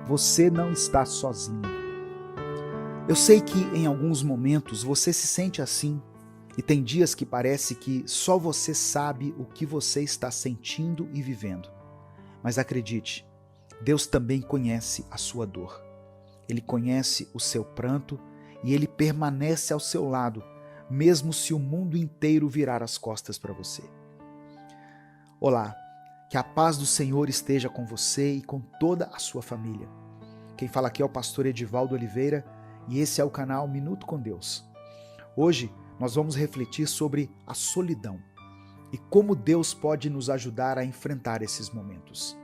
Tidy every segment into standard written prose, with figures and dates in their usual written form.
você não está sozinho. Eu sei que em alguns momentos você se sente assim e tem dias que parece que só você sabe o que você está sentindo e vivendo. Mas acredite, Deus também conhece a sua dor. Ele conhece o seu pranto e Ele permanece ao seu lado, mesmo se o mundo inteiro virar as costas para você. Olá, que a paz do Senhor esteja com você e com toda a sua família. Quem fala aqui é o pastor Edivaldo Oliveira e esse é o canal Minuto com Deus. Hoje nós vamos refletir sobre a solidão e como Deus pode nos ajudar a enfrentar esses momentos.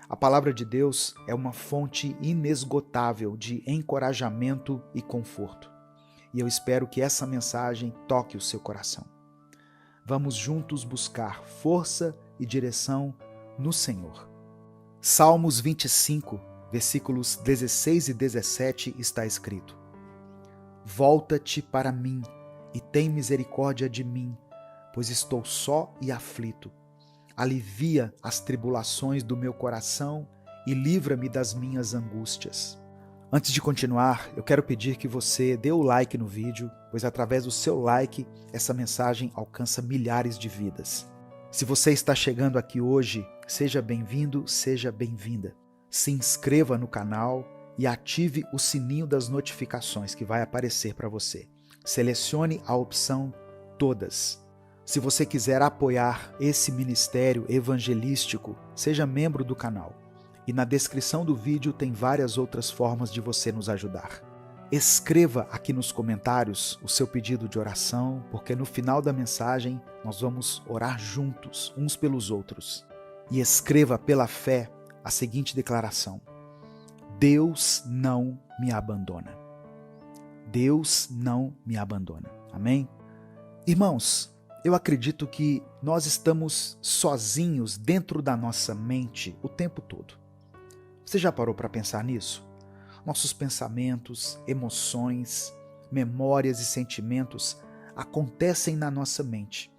A palavra de Deus é uma fonte inesgotável de encorajamento e conforto. E eu espero que essa mensagem toque o seu coração. Vamos juntos buscar força e direção no Senhor. Salmos 25, versículos 16 e 17 está escrito: Volta-te para mim e tem misericórdia de mim, pois estou só e aflito. Alivia as tribulações do meu coração e livra-me das minhas angústias. Antes de continuar, eu quero pedir que você dê o like no vídeo, pois através do seu like, essa mensagem alcança milhares de vidas. Se você está chegando aqui hoje, seja bem-vindo, seja bem-vinda. Se inscreva no canal e ative o sininho das notificações que vai aparecer para você. Selecione a opção Todas. Se você quiser apoiar esse ministério evangelístico, seja membro do canal. E na descrição do vídeo tem várias outras formas de você nos ajudar. Escreva aqui nos comentários o seu pedido de oração, porque no final da mensagem nós vamos orar juntos, uns pelos outros. E escreva pela fé a seguinte declaração: Deus não me abandona. Deus não me abandona. Amém? Irmãos, eu acredito que nós estamos sozinhos dentro da nossa mente o tempo todo. Você já parou para pensar nisso? Nossos pensamentos, emoções, memórias e sentimentos acontecem na nossa mente.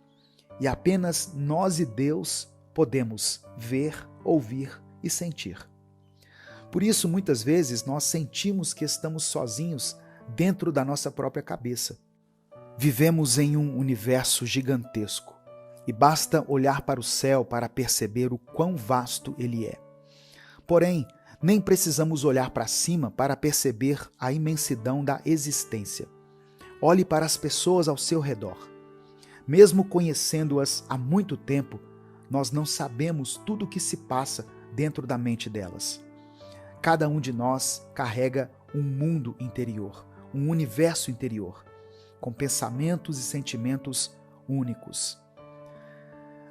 E apenas nós e Deus podemos ver, ouvir e sentir. Por isso, muitas vezes, nós sentimos que estamos sozinhos dentro da nossa própria cabeça. Vivemos em um universo gigantesco e basta olhar para o céu para perceber o quão vasto ele é. Porém, nem precisamos olhar para cima para perceber a imensidão da existência. Olhe para as pessoas ao seu redor. Mesmo conhecendo-as há muito tempo, nós não sabemos tudo o que se passa dentro da mente delas. Cada um de nós carrega um mundo interior, um universo interior, com pensamentos e sentimentos únicos.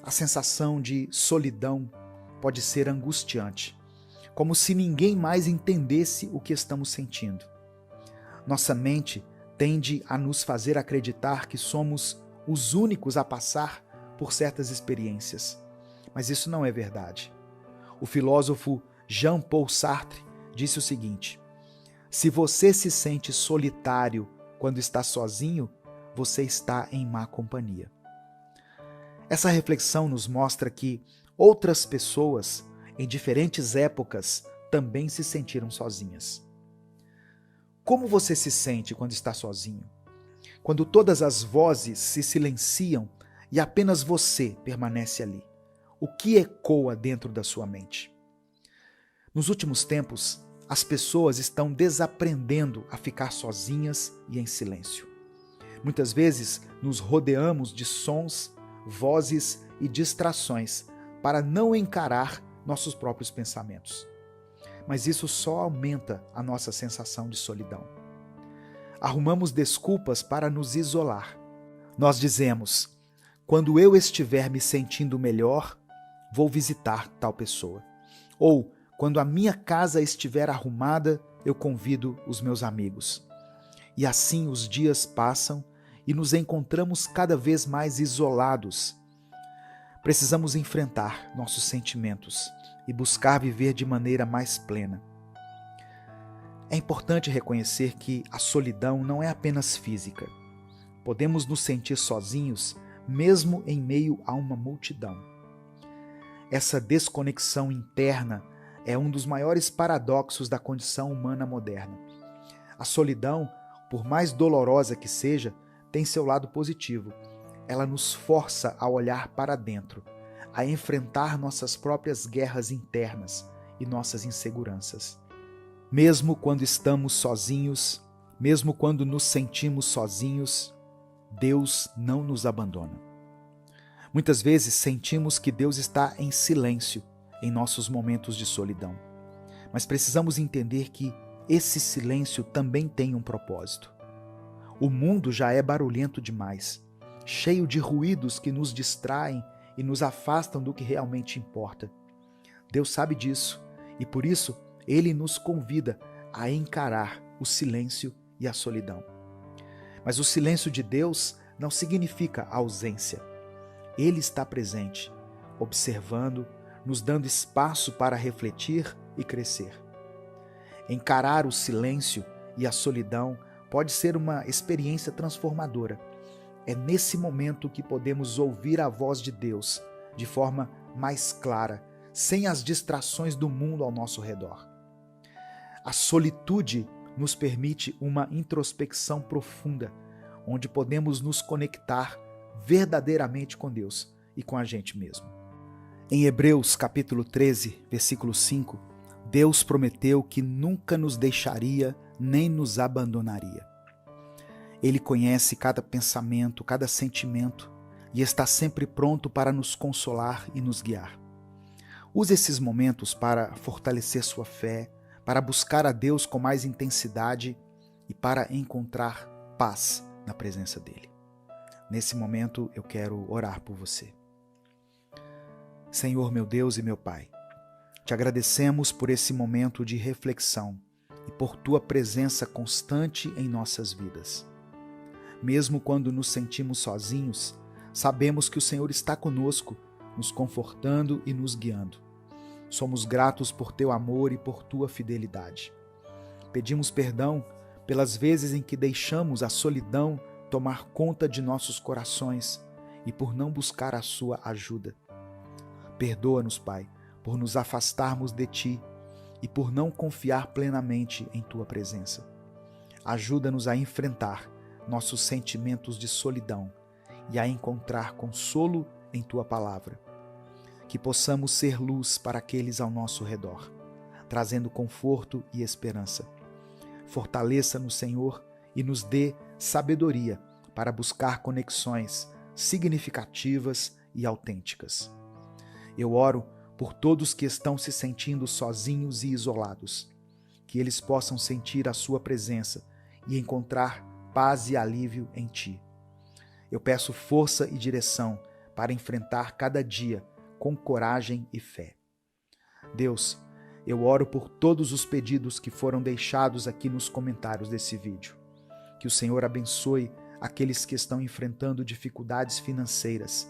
A sensação de solidão pode ser angustiante, como se ninguém mais entendesse o que estamos sentindo. Nossa mente tende a nos fazer acreditar que somos os únicos a passar por certas experiências, mas isso não é verdade. O filósofo Jean-Paul Sartre disse o seguinte: se você se sente solitário quando está sozinho, você está em má companhia. Essa reflexão nos mostra que outras pessoas, em diferentes épocas, também se sentiram sozinhas. Como você se sente quando está sozinho? Quando todas as vozes se silenciam e apenas você permanece ali. O que ecoa dentro da sua mente? Nos últimos tempos, as pessoas estão desaprendendo a ficar sozinhas e em silêncio. Muitas vezes nos rodeamos de sons, vozes e distrações para não encarar nossos próprios pensamentos. Mas isso só aumenta a nossa sensação de solidão. Arrumamos desculpas para nos isolar. Nós dizemos: quando eu estiver me sentindo melhor, vou visitar tal pessoa. Ou, quando a minha casa estiver arrumada, eu convido os meus amigos. E assim os dias passam e nos encontramos cada vez mais isolados. Precisamos enfrentar nossos sentimentos e buscar viver de maneira mais plena. É importante reconhecer que a solidão não é apenas física. Podemos nos sentir sozinhos mesmo em meio a uma multidão. Essa desconexão interna é um dos maiores paradoxos da condição humana moderna. A solidão, por mais dolorosa que seja, tem seu lado positivo. Ela nos força a olhar para dentro, a enfrentar nossas próprias guerras internas e nossas inseguranças. Mesmo quando estamos sozinhos, mesmo quando nos sentimos sozinhos, Deus não nos abandona. Muitas vezes sentimos que Deus está em silêncio em nossos momentos de solidão, mas precisamos entender que esse silêncio também tem um propósito. O mundo já é barulhento demais, cheio de ruídos que nos distraem e nos afastam do que realmente importa. Deus sabe disso e por isso Ele nos convida a encarar o silêncio e a solidão. Mas o silêncio de Deus não significa ausência. Ele está presente, observando, nos dando espaço para refletir e crescer. Encarar o silêncio e a solidão pode ser uma experiência transformadora. É nesse momento que podemos ouvir a voz de Deus de forma mais clara, sem as distrações do mundo ao nosso redor. A solitude nos permite uma introspecção profunda, onde podemos nos conectar verdadeiramente com Deus e com a gente mesmo. Em Hebreus capítulo 13, versículo 5, Deus prometeu que nunca nos deixaria nem nos abandonaria. Ele conhece cada pensamento, cada sentimento e está sempre pronto para nos consolar e nos guiar. Use esses momentos para fortalecer sua fé, para buscar a Deus com mais intensidade e para encontrar paz na presença dEle. Nesse momento eu quero orar por você. Senhor, meu Deus e meu Pai, te agradecemos por esse momento de reflexão e por Tua presença constante em nossas vidas. Mesmo quando nos sentimos sozinhos, sabemos que o Senhor está conosco, nos confortando e nos guiando. Somos gratos por Teu amor e por Tua fidelidade. Pedimos perdão pelas vezes em que deixamos a solidão tomar conta de nossos corações e por não buscar a Sua ajuda. Perdoa-nos, Pai, por nos afastarmos de Ti e por não confiar plenamente em Tua presença. Ajuda-nos a enfrentar nossos sentimentos de solidão e a encontrar consolo em Tua palavra. Que possamos ser luz para aqueles ao nosso redor, trazendo conforto e esperança. Fortaleça-nos, Senhor, e nos dê sabedoria para buscar conexões significativas e autênticas. Eu oro por todos que estão se sentindo sozinhos e isolados, que eles possam sentir a Sua presença e encontrar paz e alívio em Ti. Eu peço força e direção para enfrentar cada dia com coragem e fé. Deus, eu oro por todos os pedidos que foram deixados aqui nos comentários desse vídeo. Que o Senhor abençoe aqueles que estão enfrentando dificuldades financeiras.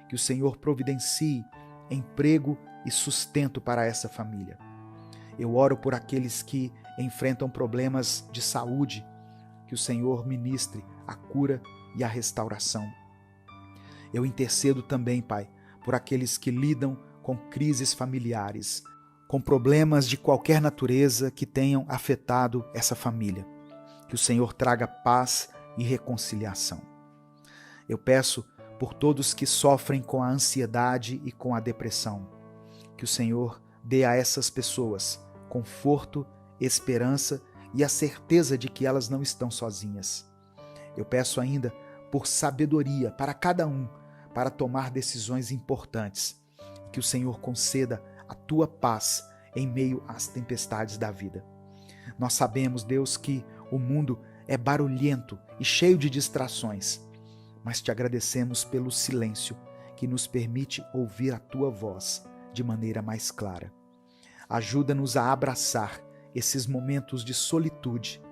Que o Senhor providencie emprego e sustento para essa família. Eu oro por aqueles que enfrentam problemas de saúde. Que o Senhor ministre a cura e a restauração. Eu intercedo também, Pai, por aqueles que lidam com crises familiares, com problemas de qualquer natureza que tenham afetado essa família. Que o Senhor traga paz e reconciliação. Eu peço por todos que sofrem com a ansiedade e com a depressão. Que o Senhor dê a essas pessoas conforto, esperança e a certeza de que elas não estão sozinhas. Eu peço ainda por sabedoria para cada um, para tomar decisões importantes. Que o Senhor conceda a Tua paz em meio às tempestades da vida. Nós sabemos, Deus, que o mundo é barulhento e cheio de distrações, mas Te agradecemos pelo silêncio que nos permite ouvir a Tua voz de maneira mais clara. Ajuda-nos a abraçar esses momentos de solitude,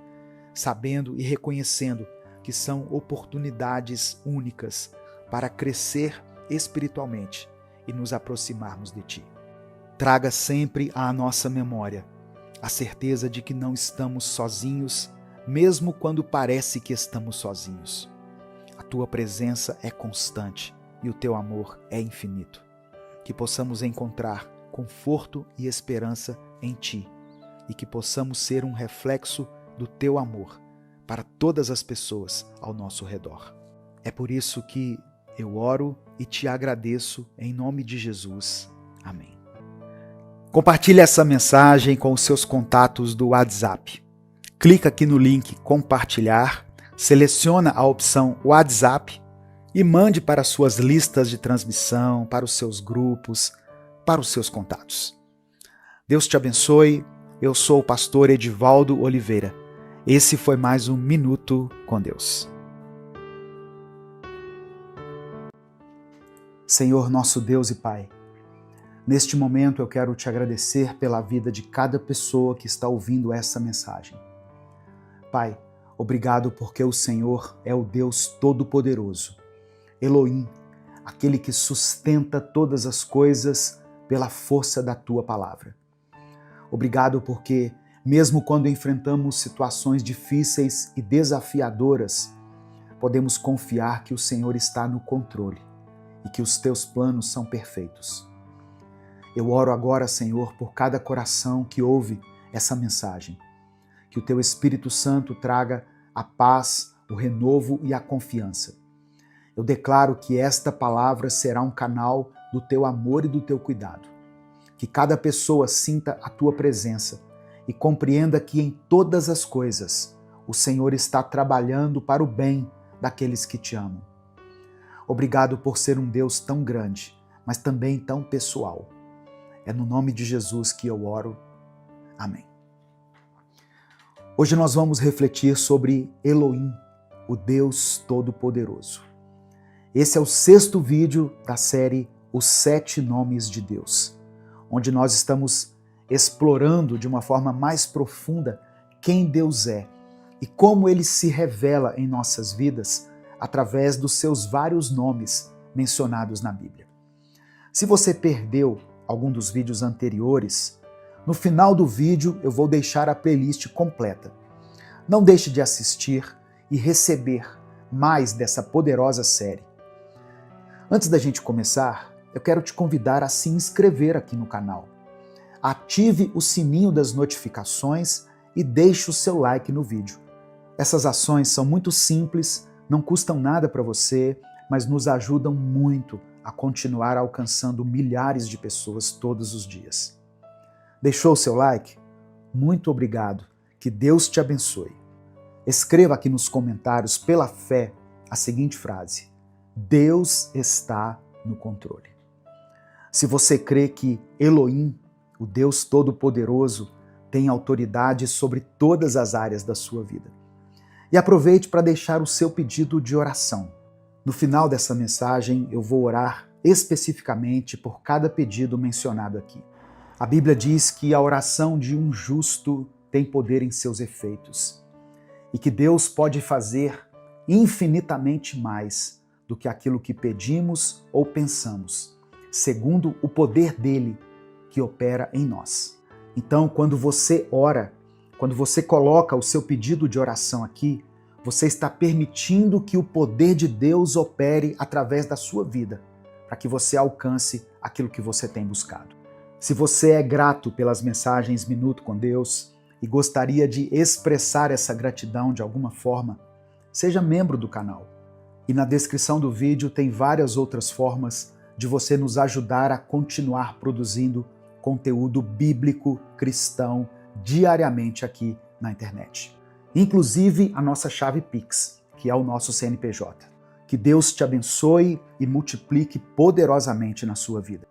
sabendo e reconhecendo que são oportunidades únicas para crescer espiritualmente e nos aproximarmos de Ti. Traga sempre à nossa memória a certeza de que não estamos sozinhos, mesmo quando parece que estamos sozinhos. A Tua presença é constante e o Teu amor é infinito. Que possamos encontrar conforto e esperança em Ti, e que possamos ser um reflexo do Teu amor para todas as pessoas ao nosso redor. É por isso que eu oro e te agradeço em nome de Jesus. Amém. Compartilhe essa mensagem com os seus contatos do WhatsApp. Clica aqui no link compartilhar, seleciona a opção WhatsApp e mande para suas listas de transmissão, para os seus grupos, para os seus contatos. Deus te abençoe. Eu sou o pastor Edivaldo Oliveira. Esse foi mais um Minuto com Deus. Senhor, nosso Deus e Pai, neste momento eu quero te agradecer pela vida de cada pessoa que está ouvindo essa mensagem. Pai, obrigado porque o Senhor é o Deus Todo-Poderoso, Elohim, aquele que sustenta todas as coisas pela força da Tua palavra. Obrigado porque, mesmo quando enfrentamos situações difíceis e desafiadoras, podemos confiar que o Senhor está no controle e que os Teus planos são perfeitos. Eu oro agora, Senhor, por cada coração que ouve essa mensagem. Que o Teu Espírito Santo traga a paz, o renovo e a confiança. Eu declaro que esta palavra será um canal do Teu amor e do Teu cuidado. Que cada pessoa sinta a Tua presença e compreenda que em todas as coisas o Senhor está trabalhando para o bem daqueles que Te amam. Obrigado por ser um Deus tão grande, mas também tão pessoal. É no nome de Jesus que eu oro. Amém. Hoje nós vamos refletir sobre Elohim, o Deus Todo-Poderoso. Esse é o 6º vídeo da série Os 7 Nomes de Deus, onde nós estamos explorando de uma forma mais profunda quem Deus é e como Ele se revela em nossas vidas através dos seus vários nomes mencionados na Bíblia. Se você perdeu algum dos vídeos anteriores, no final do vídeo eu vou deixar a playlist completa. Não deixe de assistir e receber mais dessa poderosa série. Antes da gente começar, eu quero te convidar a se inscrever aqui no canal. Ative o sininho das notificações e deixe o seu like no vídeo. Essas ações são muito simples, não custam nada para você, mas nos ajudam muito a continuar alcançando milhares de pessoas todos os dias. Deixou o seu like? Muito obrigado. Que Deus te abençoe. Escreva aqui nos comentários, pela fé, a seguinte frase: Deus está no controle. Se você crê que Elohim, o Deus Todo-Poderoso, tem autoridade sobre todas as áreas da sua vida. E aproveite para deixar o seu pedido de oração. No final dessa mensagem, eu vou orar especificamente por cada pedido mencionado aqui. A Bíblia diz que a oração de um justo tem poder em seus efeitos e que Deus pode fazer infinitamente mais do que aquilo que pedimos ou pensamos, segundo o poder dele que opera em nós. Então, quando você ora, quando você coloca o seu pedido de oração aqui, você está permitindo que o poder de Deus opere através da sua vida, para que você alcance aquilo que você tem buscado. Se você é grato pelas mensagens Minuto com Deus e gostaria de expressar essa gratidão de alguma forma, seja membro do canal. E na descrição do vídeo tem várias outras formas de você nos ajudar a continuar produzindo conteúdo bíblico cristão diariamente aqui na internet. Inclusive a nossa chave Pix, que é o nosso CNPJ. Que Deus te abençoe e multiplique poderosamente na sua vida.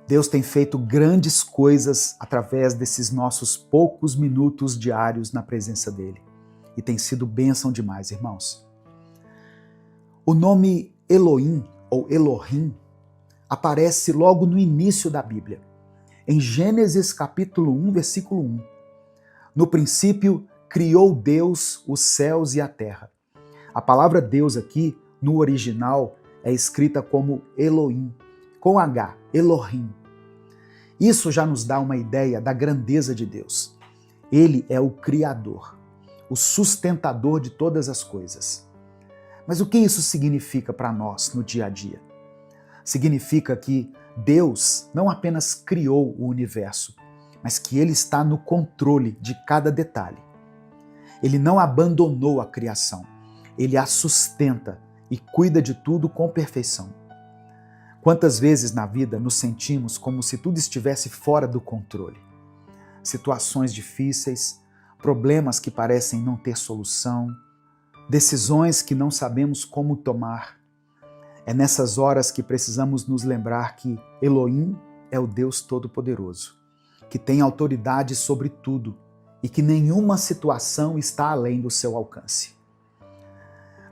Deus tem feito grandes coisas através desses nossos poucos minutos diários na presença dele. E tem sido bênção demais, irmãos. O nome Elohim, ou Elohim, aparece logo no início da Bíblia. Em Gênesis capítulo 1, versículo 1. No princípio, criou Deus os céus e a terra. A palavra Deus aqui, no original, é escrita como Elohim, com H, Elohim. Isso já nos dá uma ideia da grandeza de Deus. Ele é o Criador, o sustentador de todas as coisas. Mas o que isso significa para nós no dia a dia? Significa que Deus não apenas criou o universo, mas que Ele está no controle de cada detalhe. Ele não abandonou a criação, Ele a sustenta e cuida de tudo com perfeição. Quantas vezes na vida nos sentimos como se tudo estivesse fora do controle? Situações difíceis, problemas que parecem não ter solução, decisões que não sabemos como tomar. É nessas horas que precisamos nos lembrar que Elohim é o Deus Todo-Poderoso, que tem autoridade sobre tudo e que nenhuma situação está além do seu alcance.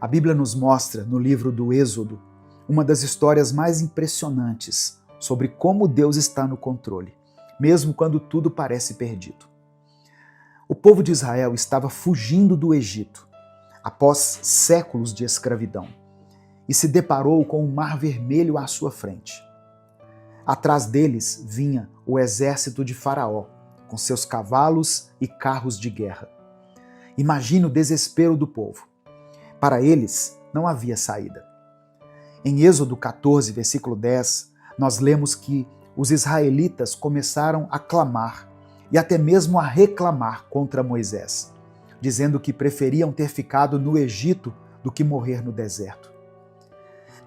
A Bíblia nos mostra, no livro do Êxodo, uma das histórias mais impressionantes sobre como Deus está no controle, mesmo quando tudo parece perdido. O povo de Israel estava fugindo do Egito, após séculos de escravidão, e se deparou com o Mar Vermelho à sua frente. Atrás deles vinha o exército de Faraó, com seus cavalos e carros de guerra. Imagine o desespero do povo. Para eles, não havia saída. Em Êxodo 14, versículo 10, nós lemos que os israelitas começaram a clamar e até mesmo a reclamar contra Moisés, dizendo que preferiam ter ficado no Egito do que morrer no deserto.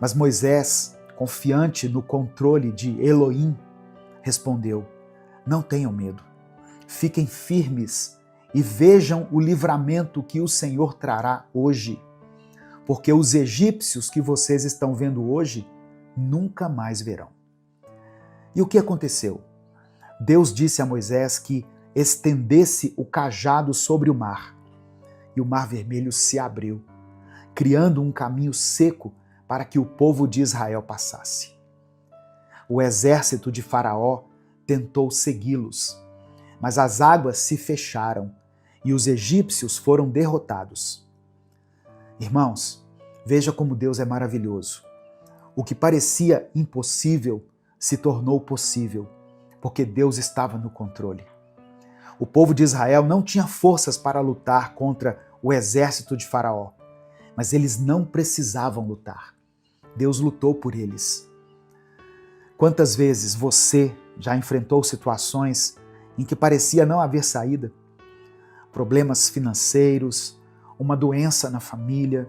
Mas Moisés, confiante no controle de Elohim, respondeu: não tenham medo, fiquem firmes e vejam o livramento que o Senhor trará hoje, porque os egípcios que vocês estão vendo hoje nunca mais verão. E o que aconteceu? Deus disse a Moisés que estendesse o cajado sobre o mar, e o Mar Vermelho se abriu, criando um caminho seco para que o povo de Israel passasse. O exército de Faraó tentou segui-los, mas as águas se fecharam e os egípcios foram derrotados. Irmãos, veja como Deus é maravilhoso. O que parecia impossível se tornou possível, porque Deus estava no controle. O povo de Israel não tinha forças para lutar contra o exército de Faraó, mas eles não precisavam lutar. Deus lutou por eles. Quantas vezes você já enfrentou situações em que parecia não haver saída? Problemas financeiros, uma doença na família,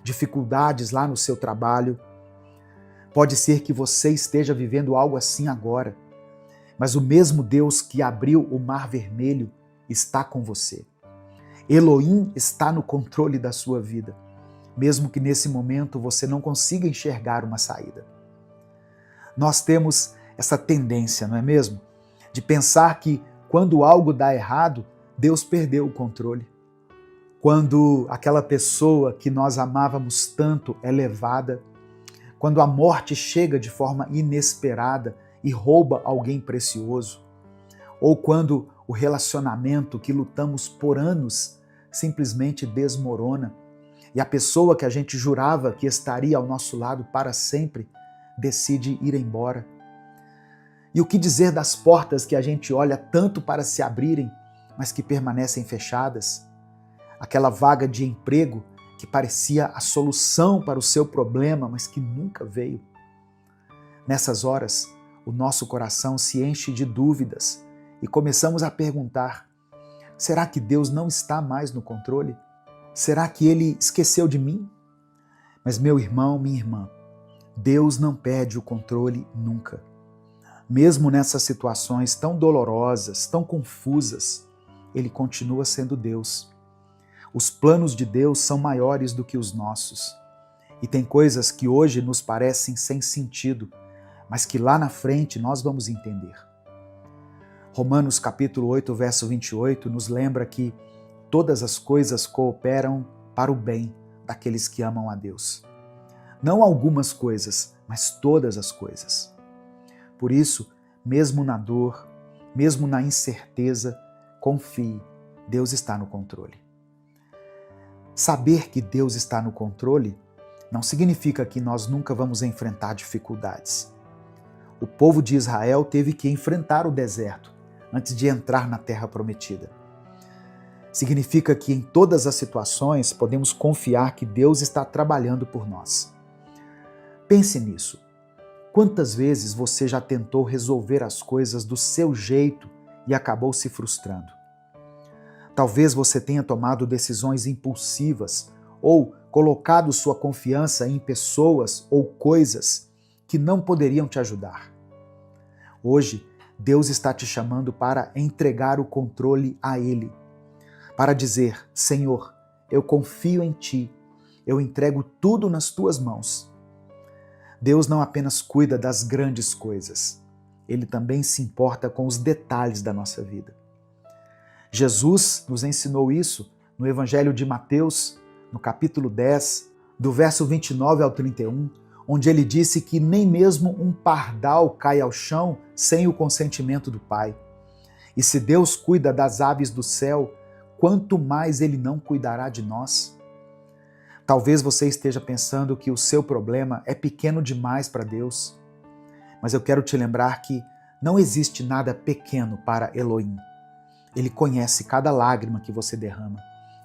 dificuldades lá no seu trabalho. Pode ser que você esteja vivendo algo assim agora, mas o mesmo Deus que abriu o Mar Vermelho está com você. Elohim está no controle da sua vida, mesmo que nesse momento você não consiga enxergar uma saída. Nós temos essa tendência, não é mesmo? De pensar que quando algo dá errado, Deus perdeu o controle. Quando aquela pessoa que nós amávamos tanto é levada, quando a morte chega de forma inesperada e rouba alguém precioso, ou quando o relacionamento que lutamos por anos simplesmente desmorona e a pessoa que a gente jurava que estaria ao nosso lado para sempre decide ir embora. E o que dizer das portas que a gente olha tanto para se abrirem, mas que permanecem fechadas? Aquela vaga de emprego que parecia a solução para o seu problema, mas que nunca veio. Nessas horas, o nosso coração se enche de dúvidas e começamos a perguntar: será que Deus não está mais no controle? Será que Ele esqueceu de mim? Mas meu irmão, minha irmã, Deus não perde o controle nunca. Mesmo nessas situações tão dolorosas, tão confusas, Ele continua sendo Deus. Os planos de Deus são maiores do que os nossos. E tem coisas que hoje nos parecem sem sentido, mas que lá na frente nós vamos entender. Romanos capítulo 8, verso 28 nos lembra que todas as coisas cooperam para o bem daqueles que amam a Deus. Não algumas coisas, mas todas as coisas. Por isso, mesmo na dor, mesmo na incerteza, confie, Deus está no controle. Saber que Deus está no controle não significa que nós nunca vamos enfrentar dificuldades. O povo de Israel teve que enfrentar o deserto antes de entrar na terra prometida. Significa que em todas as situações podemos confiar que Deus está trabalhando por nós. Pense nisso. Quantas vezes você já tentou resolver as coisas do seu jeito e acabou se frustrando? Talvez você tenha tomado decisões impulsivas ou colocado sua confiança em pessoas ou coisas que não poderiam te ajudar. Hoje, Deus está te chamando para entregar o controle a Ele, para dizer: Senhor, eu confio em Ti, eu entrego tudo nas Tuas mãos. Deus não apenas cuida das grandes coisas, Ele também se importa com os detalhes da nossa vida. Jesus nos ensinou isso no Evangelho de Mateus, no capítulo 10, do verso 29 ao 31, onde ele disse que nem mesmo um pardal cai ao chão sem o consentimento do Pai. E se Deus cuida das aves do céu, quanto mais Ele não cuidará de nós? Talvez você esteja pensando que o seu problema é pequeno demais para Deus, mas eu quero te lembrar que não existe nada pequeno para Elohim. Ele conhece cada lágrima que você derrama,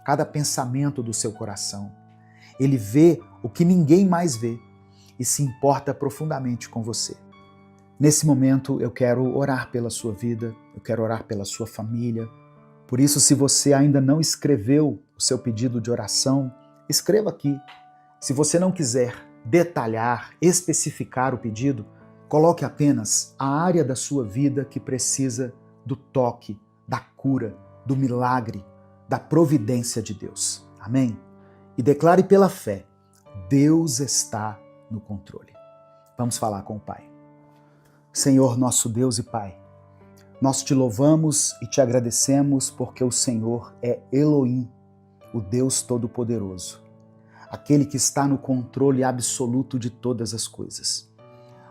cada pensamento do seu coração. Ele vê o que ninguém mais vê e se importa profundamente com você. Nesse momento eu quero orar pela sua vida, eu quero orar pela sua família. Por isso, se você ainda não escreveu o seu pedido de oração, escreva aqui. Se você não quiser detalhar, especificar o pedido, coloque apenas a área da sua vida que precisa do toque, da cura, do milagre, da providência de Deus. Amém? E declare pela fé: Deus está no controle. Vamos falar com o Pai. Senhor, nosso Deus e Pai, nós te louvamos e te agradecemos porque o Senhor é Elohim, o Deus Todo-Poderoso, aquele que está no controle absoluto de todas as coisas.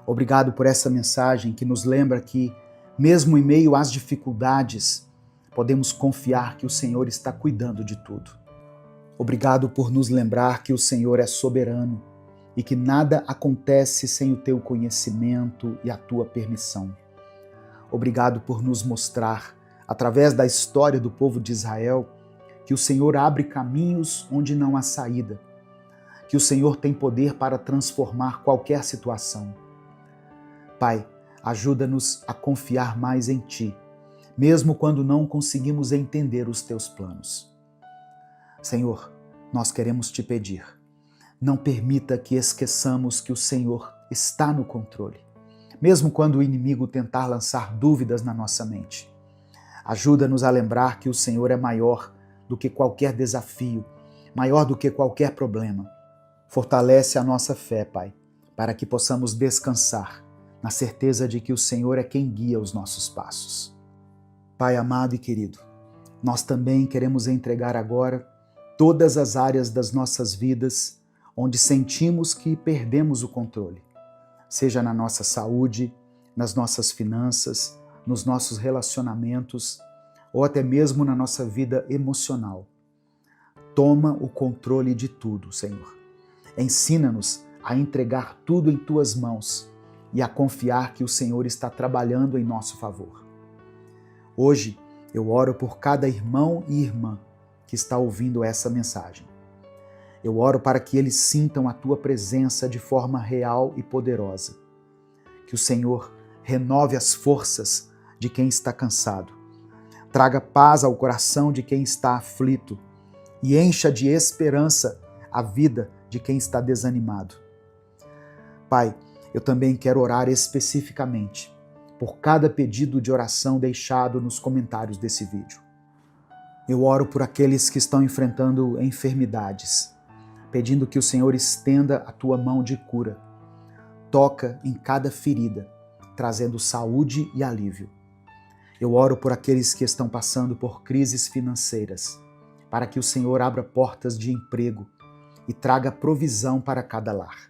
Obrigado por essa mensagem que nos lembra que, mesmo em meio às dificuldades, podemos confiar que o Senhor está cuidando de tudo. Obrigado por nos lembrar que o Senhor é soberano e que nada acontece sem o teu conhecimento e a tua permissão. Obrigado por nos mostrar, através da história do povo de Israel, que o Senhor abre caminhos onde não há saída, que o Senhor tem poder para transformar qualquer situação. Pai, ajuda-nos a confiar mais em Ti, mesmo quando não conseguimos entender os Teus planos. Senhor, nós queremos Te pedir, não permita que esqueçamos que o Senhor está no controle, mesmo quando o inimigo tentar lançar dúvidas na nossa mente. Ajuda-nos a lembrar que o Senhor é maior do que qualquer desafio, maior do que qualquer problema. Fortalece a nossa fé, Pai, para que possamos descansar na certeza de que o Senhor é quem guia os nossos passos. Pai amado e querido, nós também queremos entregar agora todas as áreas das nossas vidas onde sentimos que perdemos o controle, seja na nossa saúde, nas nossas finanças, nos nossos relacionamentos ou até mesmo na nossa vida emocional. Toma o controle de tudo, Senhor. Ensina-nos a entregar tudo em Tuas mãos e a confiar que o Senhor está trabalhando em nosso favor. Hoje eu oro por cada irmão e irmã que está ouvindo essa mensagem. Eu oro para que eles sintam a Tua presença de forma real e poderosa. Que o Senhor renove as forças de quem está cansado, traga paz ao coração de quem está aflito e encha de esperança a vida de quem está desanimado. Pai, eu também quero orar especificamente por cada pedido de oração deixado nos comentários desse vídeo. Eu oro por aqueles que estão enfrentando enfermidades, pedindo que o Senhor estenda a Tua mão de cura. Toca em cada ferida, trazendo saúde e alívio. Eu oro por aqueles que estão passando por crises financeiras, para que o Senhor abra portas de emprego e traga provisão para cada lar.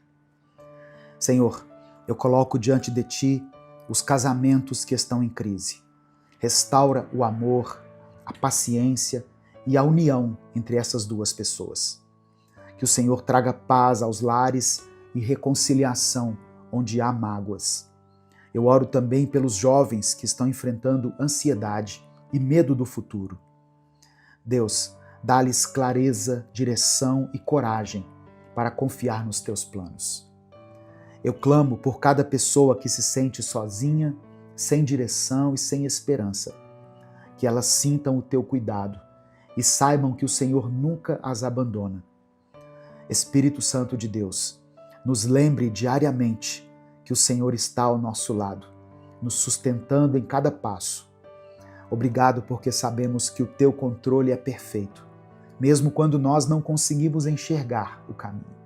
Senhor, eu coloco diante de Ti os casamentos que estão em crise. Restaura o amor, a paciência e a união entre essas duas pessoas. Que o Senhor traga paz aos lares e reconciliação onde há mágoas. Eu oro também pelos jovens que estão enfrentando ansiedade e medo do futuro. Deus, dá-lhes clareza, direção e coragem para confiar nos Teus planos. Eu clamo por cada pessoa que se sente sozinha, sem direção e sem esperança. Que elas sintam o teu cuidado e saibam que o Senhor nunca as abandona. Espírito Santo de Deus, nos lembre diariamente que o Senhor está ao nosso lado, nos sustentando em cada passo. Obrigado porque sabemos que o teu controle é perfeito, mesmo quando nós não conseguimos enxergar o caminho.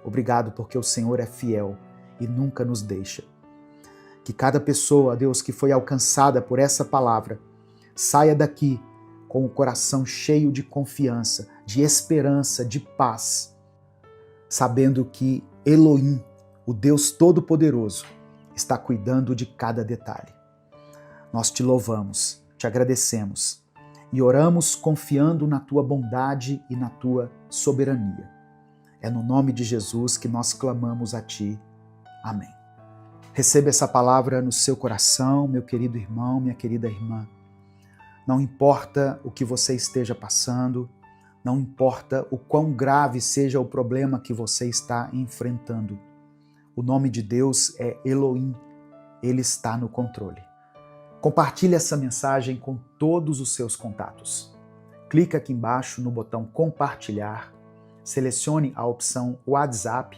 Obrigado porque o Senhor é fiel e nunca nos deixa. Que cada pessoa, Deus, que foi alcançada por essa palavra, saia daqui com o coração cheio de confiança, de esperança, de paz, sabendo que Elohim, o Deus Todo-Poderoso, está cuidando de cada detalhe. Nós te louvamos, te agradecemos e oramos confiando na tua bondade e na tua soberania. É no nome de Jesus que nós clamamos a ti. Amém. Receba essa palavra no seu coração, meu querido irmão, minha querida irmã. Não importa o que você esteja passando, não importa o quão grave seja o problema que você está enfrentando. O nome de Deus é Elohim, Ele está no controle. Compartilhe essa mensagem com todos os seus contatos. Clica aqui embaixo no botão compartilhar, selecione a opção WhatsApp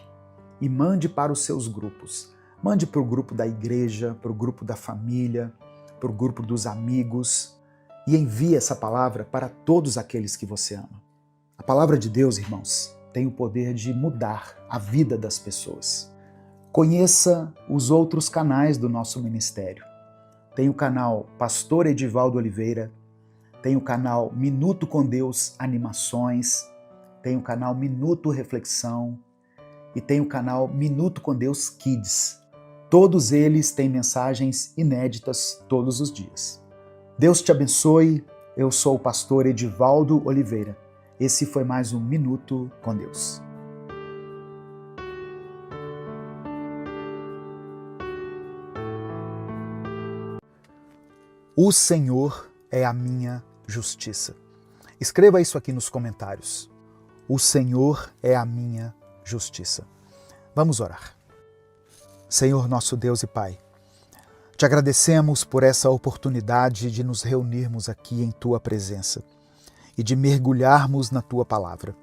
e mande para os seus grupos. Mande para o grupo da igreja, para o grupo da família, para o grupo dos amigos e envie essa palavra para todos aqueles que você ama. A palavra de Deus, irmãos, tem o poder de mudar a vida das pessoas. Conheça os outros canais do nosso ministério. Tem o canal Pastor Edivaldo Oliveira, tem o canal Minuto com Deus Animações, tem o canal Minuto Reflexão e tem o canal Minuto com Deus Kids. Todos eles têm mensagens inéditas todos os dias. Deus te abençoe. Eu sou o pastor Edivaldo Oliveira. Esse foi mais um Minuto com Deus. O Senhor é a minha justiça. Escreva isso aqui nos comentários. O Senhor é a minha justiça. Vamos orar. Senhor nosso Deus e Pai, te agradecemos por essa oportunidade de nos reunirmos aqui em Tua presença e de mergulharmos na Tua palavra.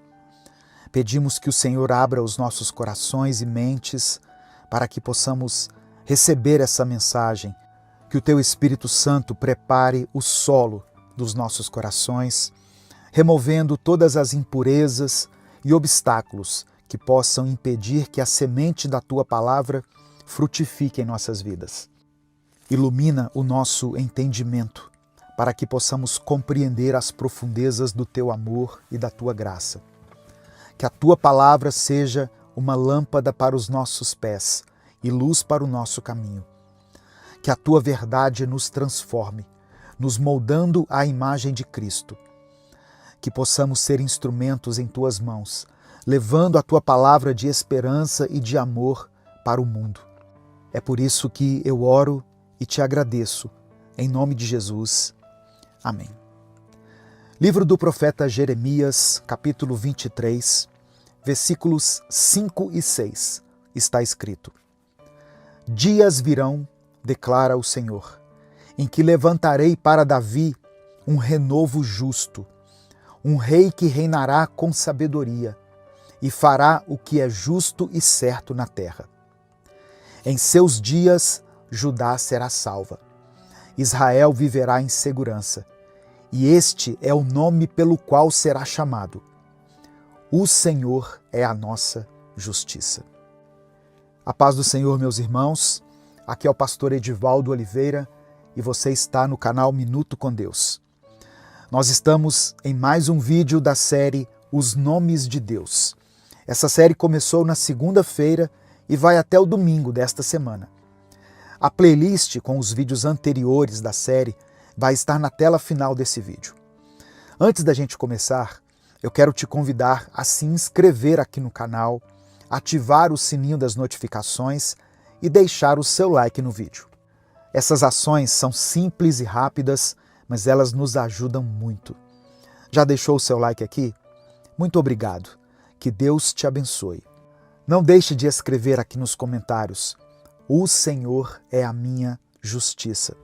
Pedimos que o Senhor abra os nossos corações e mentes para que possamos receber essa mensagem, que o Teu Espírito Santo prepare o solo dos nossos corações, removendo todas as impurezas e obstáculos que possam impedir que a semente da Tua palavra frutifique em nossas vidas. Ilumina o nosso entendimento para que possamos compreender as profundezas do Teu amor e da Tua graça. Que a Tua palavra seja uma lâmpada para os nossos pés e luz para o nosso caminho. Que a Tua verdade nos transforme, nos moldando à imagem de Cristo. Que possamos ser instrumentos em Tuas mãos, levando a Tua palavra de esperança e de amor para o mundo. É por isso que eu oro e te agradeço, em nome de Jesus. Amém. Livro do profeta Jeremias, capítulo 23, versículos 5 e 6, está escrito: Dias virão, declara o Senhor, em que levantarei para Davi um renovo justo, um rei que reinará com sabedoria e fará o que é justo e certo na terra. Em seus dias, Judá será salva. Israel viverá em segurança, e este é o nome pelo qual será chamado. O Senhor é a nossa justiça. A paz do Senhor, meus irmãos. Aqui é o pastor Edivaldo Oliveira e você está no canal Minuto com Deus. Nós estamos em mais um vídeo da série Os Nomes de Deus. Essa série começou na segunda-feira e vai até o domingo desta semana. A playlist com os vídeos anteriores da série vai estar na tela final desse vídeo. Antes da gente começar, eu quero te convidar a se inscrever aqui no canal, ativar o sininho das notificações e deixar o seu like no vídeo. Essas ações são simples e rápidas, mas elas nos ajudam muito. Já deixou o seu like aqui? Muito obrigado. Que Deus te abençoe. Não deixe de escrever aqui nos comentários: o Senhor é a minha justiça.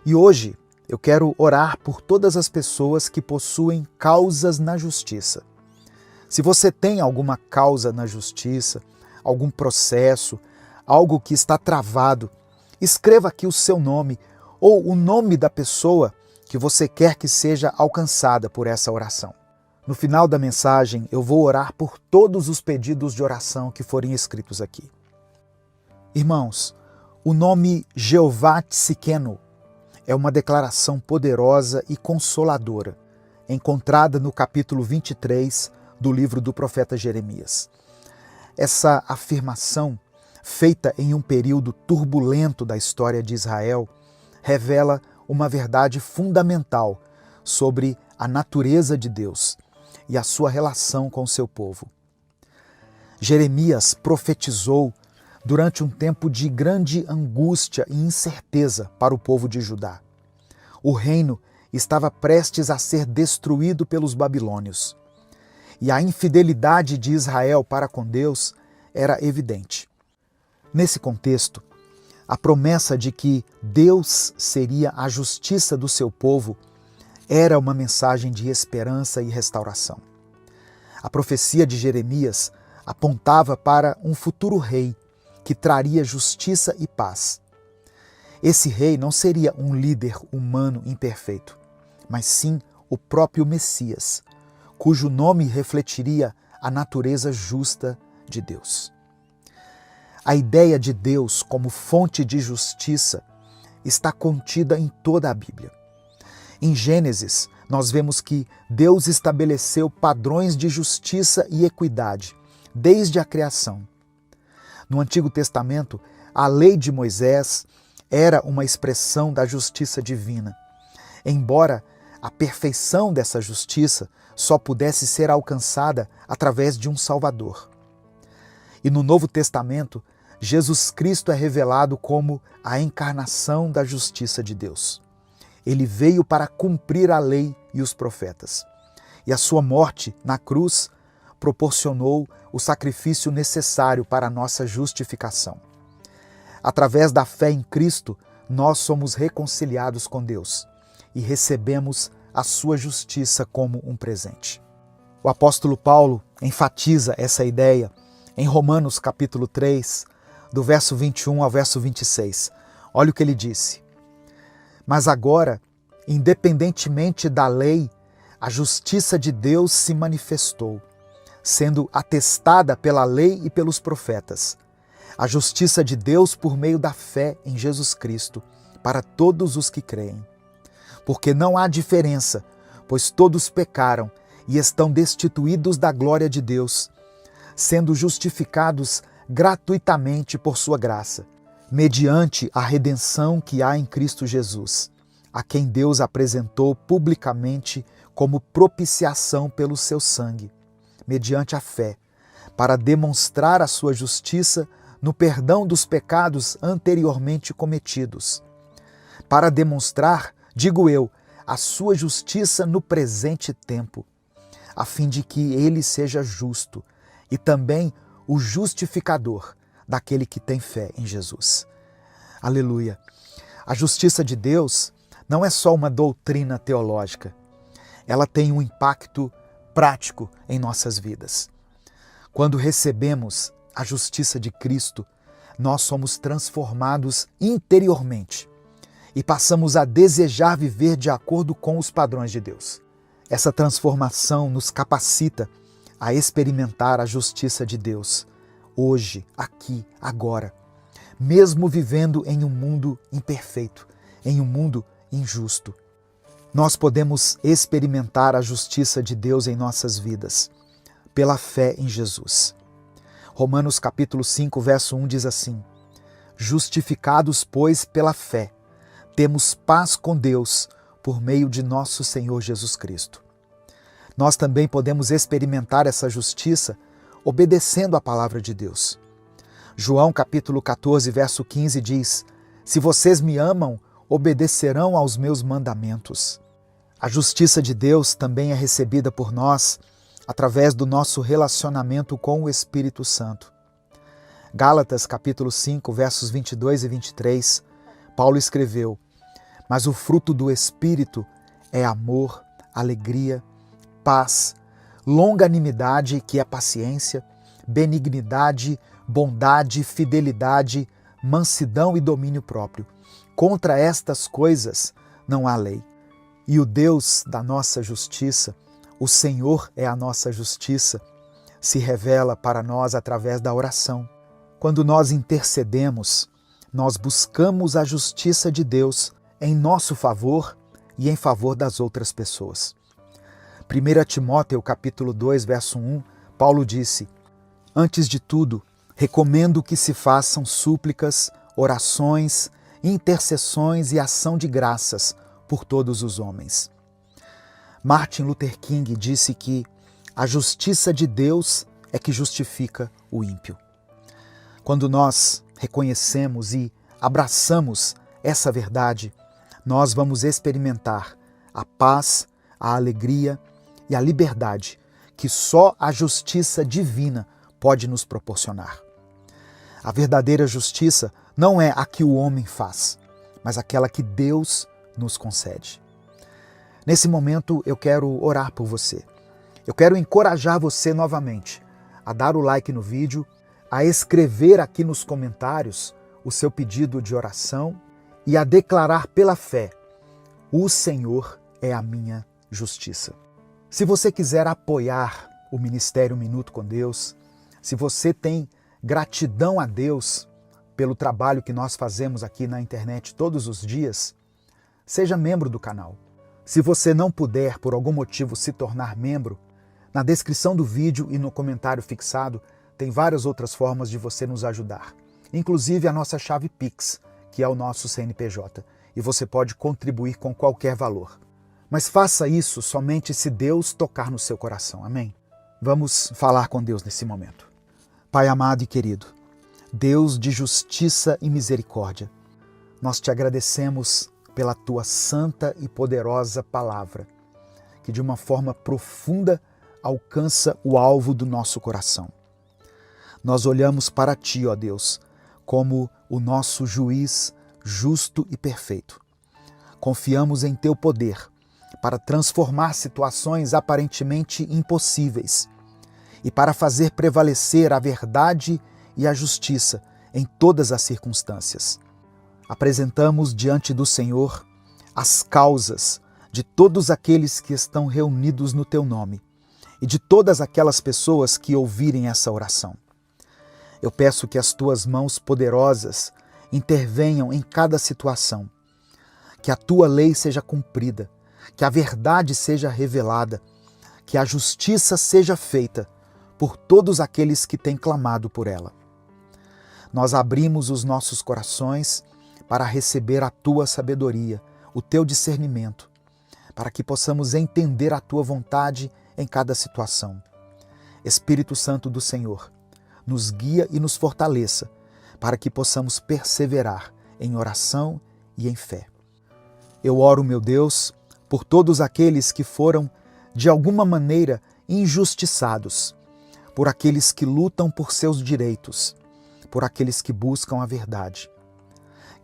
E hoje eu quero orar por todas as pessoas que possuem causas na justiça. Se você tem alguma causa na justiça, algum processo, algo que está travado, escreva aqui o seu nome ou o nome da pessoa que você quer que seja alcançada por essa oração. No final da mensagem, eu vou orar por todos os pedidos de oração que forem escritos aqui. Irmãos, o nome Jeová Tsidkenu é uma declaração poderosa e consoladora, encontrada no capítulo 23 do livro do profeta Jeremias. Essa afirmação, feita em um período turbulento da história de Israel, revela uma verdade fundamental sobre a natureza de Deus e a sua relação com o seu povo. Jeremias profetizou durante um tempo de grande angústia e incerteza para o povo de Judá. O reino estava prestes a ser destruído pelos babilônios. E a infidelidade de Israel para com Deus era evidente. Nesse contexto, a promessa de que Deus seria a justiça do seu povo era uma mensagem de esperança e restauração. A profecia de Jeremias apontava para um futuro rei que traria justiça e paz. Esse rei não seria um líder humano imperfeito, mas sim o próprio Messias, cujo nome refletiria a natureza justa de Deus. A ideia de Deus como fonte de justiça está contida em toda a Bíblia. Em Gênesis, nós vemos que Deus estabeleceu padrões de justiça e equidade desde a criação. No Antigo Testamento, a lei de Moisés era uma expressão da justiça divina, embora a perfeição dessa justiça só pudesse ser alcançada através de um Salvador. E no Novo Testamento, Jesus Cristo é revelado como a encarnação da justiça de Deus. Ele veio para cumprir a lei e os profetas. E a sua morte na cruz proporcionou o sacrifício necessário para a nossa justificação. Através da fé em Cristo, nós somos reconciliados com Deus e recebemos a sua justiça como um presente. O apóstolo Paulo enfatiza essa ideia em Romanos capítulo 3, do verso 21 ao verso 26. Olha o que ele disse: mas agora, independentemente da lei, a justiça de Deus se manifestou, sendo atestada pela lei e pelos profetas. A justiça de Deus por meio da fé em Jesus Cristo, para todos os que creem. Porque não há diferença, pois todos pecaram e estão destituídos da glória de Deus, sendo justificados gratuitamente por sua graça, mediante a redenção que há em Cristo Jesus, a quem Deus apresentou publicamente como propiciação pelo seu sangue, mediante a fé, para demonstrar a sua justiça no perdão dos pecados anteriormente cometidos, para demonstrar, digo eu, a sua justiça no presente tempo, a fim de que ele seja justo e também o justificador daquele que tem fé em Jesus. Aleluia! A justiça de Deus não é só uma doutrina teológica, ela tem um impacto prático em nossas vidas. Quando recebemos a justiça de Cristo, nós somos transformados interiormente e passamos a desejar viver de acordo com os padrões de Deus. Essa transformação nos capacita a experimentar a justiça de Deus, hoje, aqui, agora, mesmo vivendo em um mundo imperfeito, em um mundo injusto. Nós podemos experimentar a justiça de Deus em nossas vidas, pela fé em Jesus. Romanos capítulo 5, verso 1 diz assim: justificados, pois, pela fé, temos paz com Deus por meio de nosso Senhor Jesus Cristo. Nós também podemos experimentar essa justiça obedecendo à palavra de Deus. João capítulo 14, verso 15 diz: se vocês me amam, obedecerão aos meus mandamentos. A justiça de Deus também é recebida por nós através do nosso relacionamento com o Espírito Santo. Gálatas capítulo 5, versos 22 e 23, Paulo escreveu: mas o fruto do Espírito é amor, alegria, paz, longanimidade, que é paciência, benignidade, bondade, fidelidade, mansidão e domínio próprio. Contra estas coisas não há lei. E o Deus da nossa justiça, o Senhor é a nossa justiça, se revela para nós através da oração. Quando nós intercedemos, nós buscamos a justiça de Deus em nosso favor e em favor das outras pessoas. 1 Timóteo capítulo 2, verso 1, Paulo disse: antes de tudo, recomendo que se façam súplicas, orações, intercessões e ação de graças por todos os homens. Martin Luther King disse que a justiça de Deus é que justifica o ímpio. Quando nós reconhecemos e abraçamos essa verdade, nós vamos experimentar a paz, a alegria e a liberdade que só a justiça divina pode nos proporcionar. A verdadeira justiça não é a que o homem faz, mas aquela que Deus nos concede. Nesse momento eu quero orar por você. Eu quero encorajar você novamente a dar o like no vídeo, a escrever aqui nos comentários o seu pedido de oração e a declarar pela fé: o Senhor é a minha justiça. Se você quiser apoiar o Ministério Minuto com Deus, se você tem gratidão a Deus pelo trabalho que nós fazemos aqui na internet todos os dias, seja membro do canal. Se você não puder, por algum motivo, se tornar membro, na descrição do vídeo e no comentário fixado tem várias outras formas de você nos ajudar, inclusive a nossa chave Pix, que é o nosso CNPJ, e você pode contribuir com qualquer valor. Mas faça isso somente se Deus tocar no seu coração, amém? Vamos falar com Deus nesse momento. Pai amado e querido, Deus de justiça e misericórdia, nós te agradecemos pela tua santa e poderosa palavra, que de uma forma profunda alcança o alvo do nosso coração. Nós olhamos para ti, ó Deus, como o nosso juiz justo e perfeito. Confiamos em teu poder para transformar situações aparentemente impossíveis e para fazer prevalecer a verdade e a justiça em todas as circunstâncias. Apresentamos diante do Senhor as causas de todos aqueles que estão reunidos no teu nome e de todas aquelas pessoas que ouvirem essa oração. Eu peço que as tuas mãos poderosas intervenham em cada situação, que a tua lei seja cumprida, que a verdade seja revelada, que a justiça seja feita por todos aqueles que têm clamado por ela. Nós abrimos os nossos corações para receber a tua sabedoria, o teu discernimento, para que possamos entender a tua vontade em cada situação. Espírito Santo do Senhor, nos guia e nos fortaleça, para que possamos perseverar em oração e em fé. Eu oro, meu Deus, por todos aqueles que foram, de alguma maneira, injustiçados, por aqueles que lutam por seus direitos, por aqueles que buscam a verdade.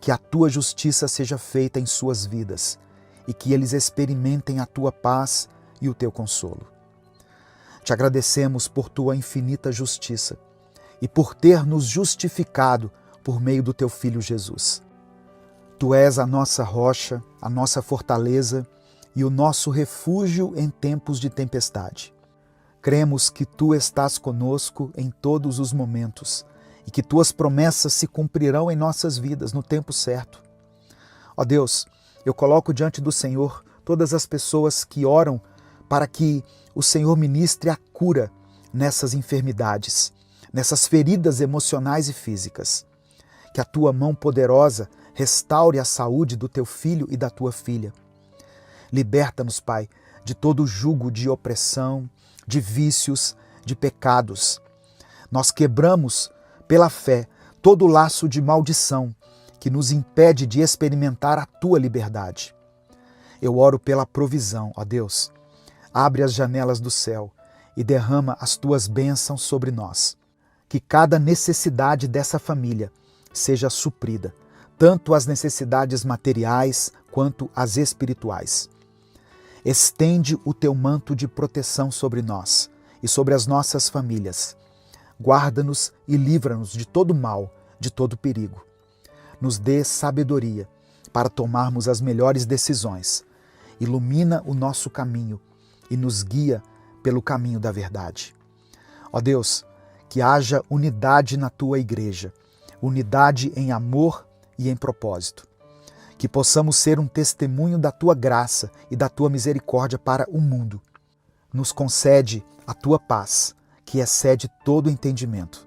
Que a tua justiça seja feita em suas vidas e que eles experimentem a tua paz e o teu consolo. Te agradecemos por tua infinita justiça e por ter nos justificado por meio do teu Filho Jesus. Tu és a nossa rocha, a nossa fortaleza e o nosso refúgio em tempos de tempestade. Cremos que tu estás conosco em todos os momentos e que tuas promessas se cumprirão em nossas vidas no tempo certo. Ó Deus, eu coloco diante do Senhor todas as pessoas que oram para que o Senhor ministre a cura nessas enfermidades, nessas feridas emocionais e físicas. Que a tua mão poderosa restaure a saúde do teu filho e da tua filha. Liberta-nos, Pai, de todo jugo de opressão, de vícios, de pecados. Nós quebramos, pela fé, todo laço de maldição que nos impede de experimentar a tua liberdade. Eu oro pela provisão, ó Deus. Abre as janelas do céu e derrama as tuas bênçãos sobre nós. Que cada necessidade dessa família seja suprida, tanto as necessidades materiais quanto as espirituais. Estende o teu manto de proteção sobre nós e sobre as nossas famílias. Guarda-nos e livra-nos de todo mal, de todo perigo. Nos dê sabedoria para tomarmos as melhores decisões. Ilumina o nosso caminho e nos guia pelo caminho da verdade. Ó Deus, que haja unidade na tua igreja, unidade em amor e em propósito. Que possamos ser um testemunho da tua graça e da tua misericórdia para o mundo. Nos concede a tua paz, que excede todo entendimento.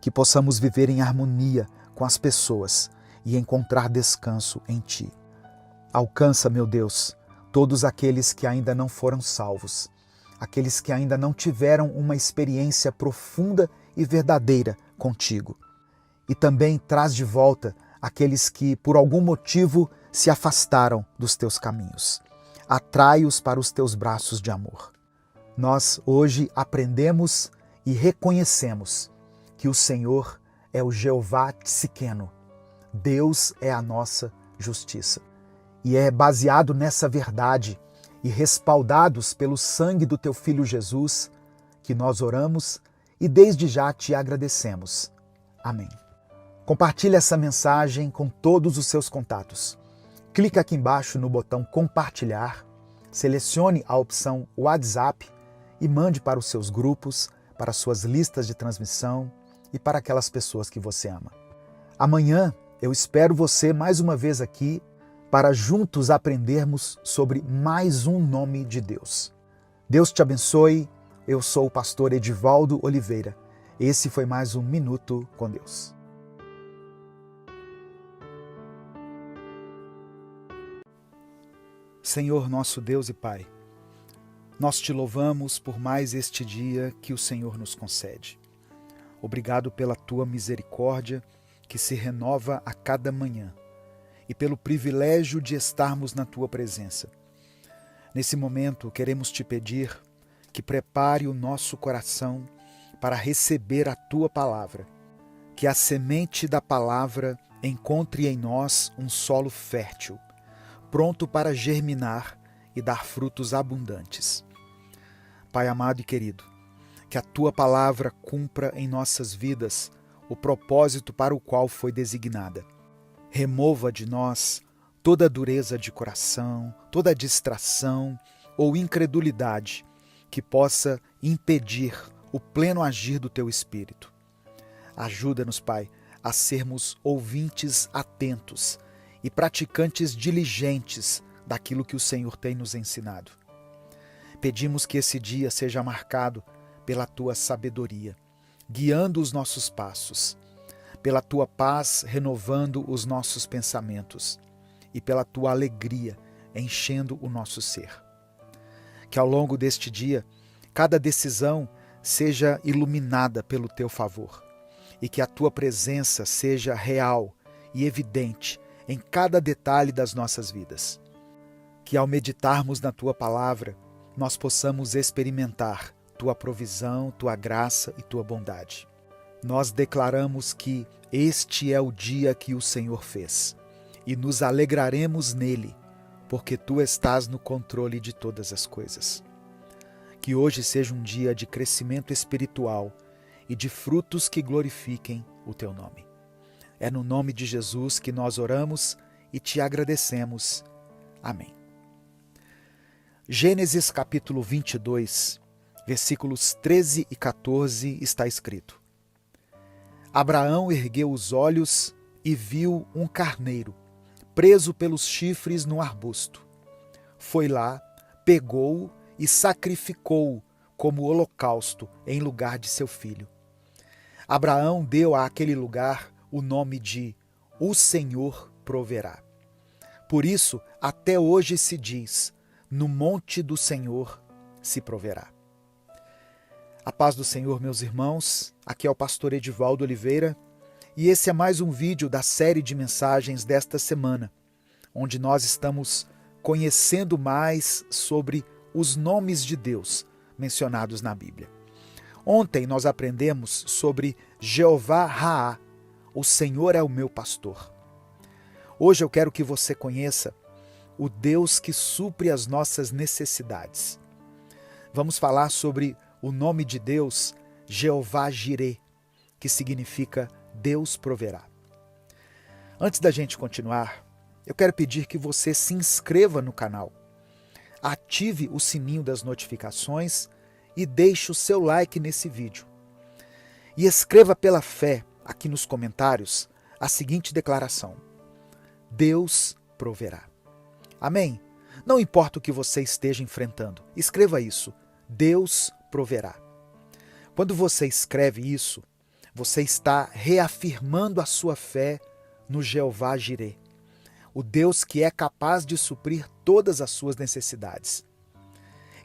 Que possamos viver em harmonia com as pessoas e encontrar descanso em ti. Alcança, meu Deus, todos aqueles que ainda não foram salvos, aqueles que ainda não tiveram uma experiência profunda e verdadeira contigo. E também traz de volta aqueles que, por algum motivo, se afastaram dos teus caminhos. Atrai-os para os teus braços de amor. Nós hoje aprendemos e reconhecemos que o Senhor é o Jeová Tsiqueno. Deus é a nossa justiça. E é baseado nessa verdade e respaldados pelo sangue do teu Filho Jesus que nós oramos e desde já te agradecemos. Amém. Compartilhe essa mensagem com todos os seus contatos. Clique aqui embaixo no botão compartilhar, selecione a opção WhatsApp e mande para os seus grupos, para suas listas de transmissão e para aquelas pessoas que você ama. Amanhã eu espero você mais uma vez aqui para juntos aprendermos sobre mais um nome de Deus. Deus te abençoe. Eu sou o pastor Edivaldo Oliveira. Esse foi mais um Minuto com Deus. Senhor, nosso Deus e Pai, nós te louvamos por mais este dia que o Senhor nos concede. Obrigado pela tua misericórdia que se renova a cada manhã e pelo privilégio de estarmos na tua presença. Nesse momento, queremos te pedir que prepare o nosso coração para receber a tua palavra, que a semente da palavra encontre em nós um solo fértil, pronto para germinar e dar frutos abundantes. Pai amado e querido, que a tua palavra cumpra em nossas vidas o propósito para o qual foi designada. Remova de nós toda dureza de coração, toda distração ou incredulidade que possa impedir o pleno agir do teu Espírito. Ajuda-nos, Pai, a sermos ouvintes atentos e praticantes diligentes daquilo que o Senhor tem nos ensinado. Pedimos que esse dia seja marcado pela tua sabedoria, guiando os nossos passos, pela tua paz renovando os nossos pensamentos e pela tua alegria enchendo o nosso ser. Que ao longo deste dia, cada decisão seja iluminada pelo teu favor e que a tua presença seja real e evidente em cada detalhe das nossas vidas. Que ao meditarmos na tua palavra, nós possamos experimentar tua provisão, tua graça e tua bondade. Nós declaramos que este é o dia que o Senhor fez e nos alegraremos nele, porque tu estás no controle de todas as coisas. Que hoje seja um dia de crescimento espiritual e de frutos que glorifiquem o teu nome. É no nome de Jesus que nós oramos e te agradecemos. Amém. Gênesis capítulo 22, versículos 13 e 14 está escrito: Abraão ergueu os olhos e viu um carneiro, preso pelos chifres no arbusto. Foi lá, pegou-o e sacrificou-o como holocausto em lugar de seu filho. Abraão deu àquele lugar o nome de O Senhor Proverá. Por isso, até hoje se diz, no monte do Senhor se proverá. A paz do Senhor, meus irmãos, aqui é o pastor Edivaldo Oliveira e esse é mais um vídeo da série de mensagens desta semana, onde nós estamos conhecendo mais sobre os nomes de Deus, mencionados na Bíblia. Ontem nós aprendemos sobre Jeová Raá, o Senhor é o meu pastor. Hoje eu quero que você conheça o Deus que supre as nossas necessidades. Vamos falar sobre o nome de Deus, Jeová Jirê, que significa Deus proverá. Antes da gente continuar, eu quero pedir que você se inscreva no canal, ative o sininho das notificações e deixe o seu like nesse vídeo. E escreva pela fé aqui nos comentários a seguinte declaração: Deus proverá. Amém? Não importa o que você esteja enfrentando, escreva isso: Deus proverá. Quando você escreve isso, você está reafirmando a sua fé no Jeová Jirê, o Deus que é capaz de suprir todas as suas necessidades.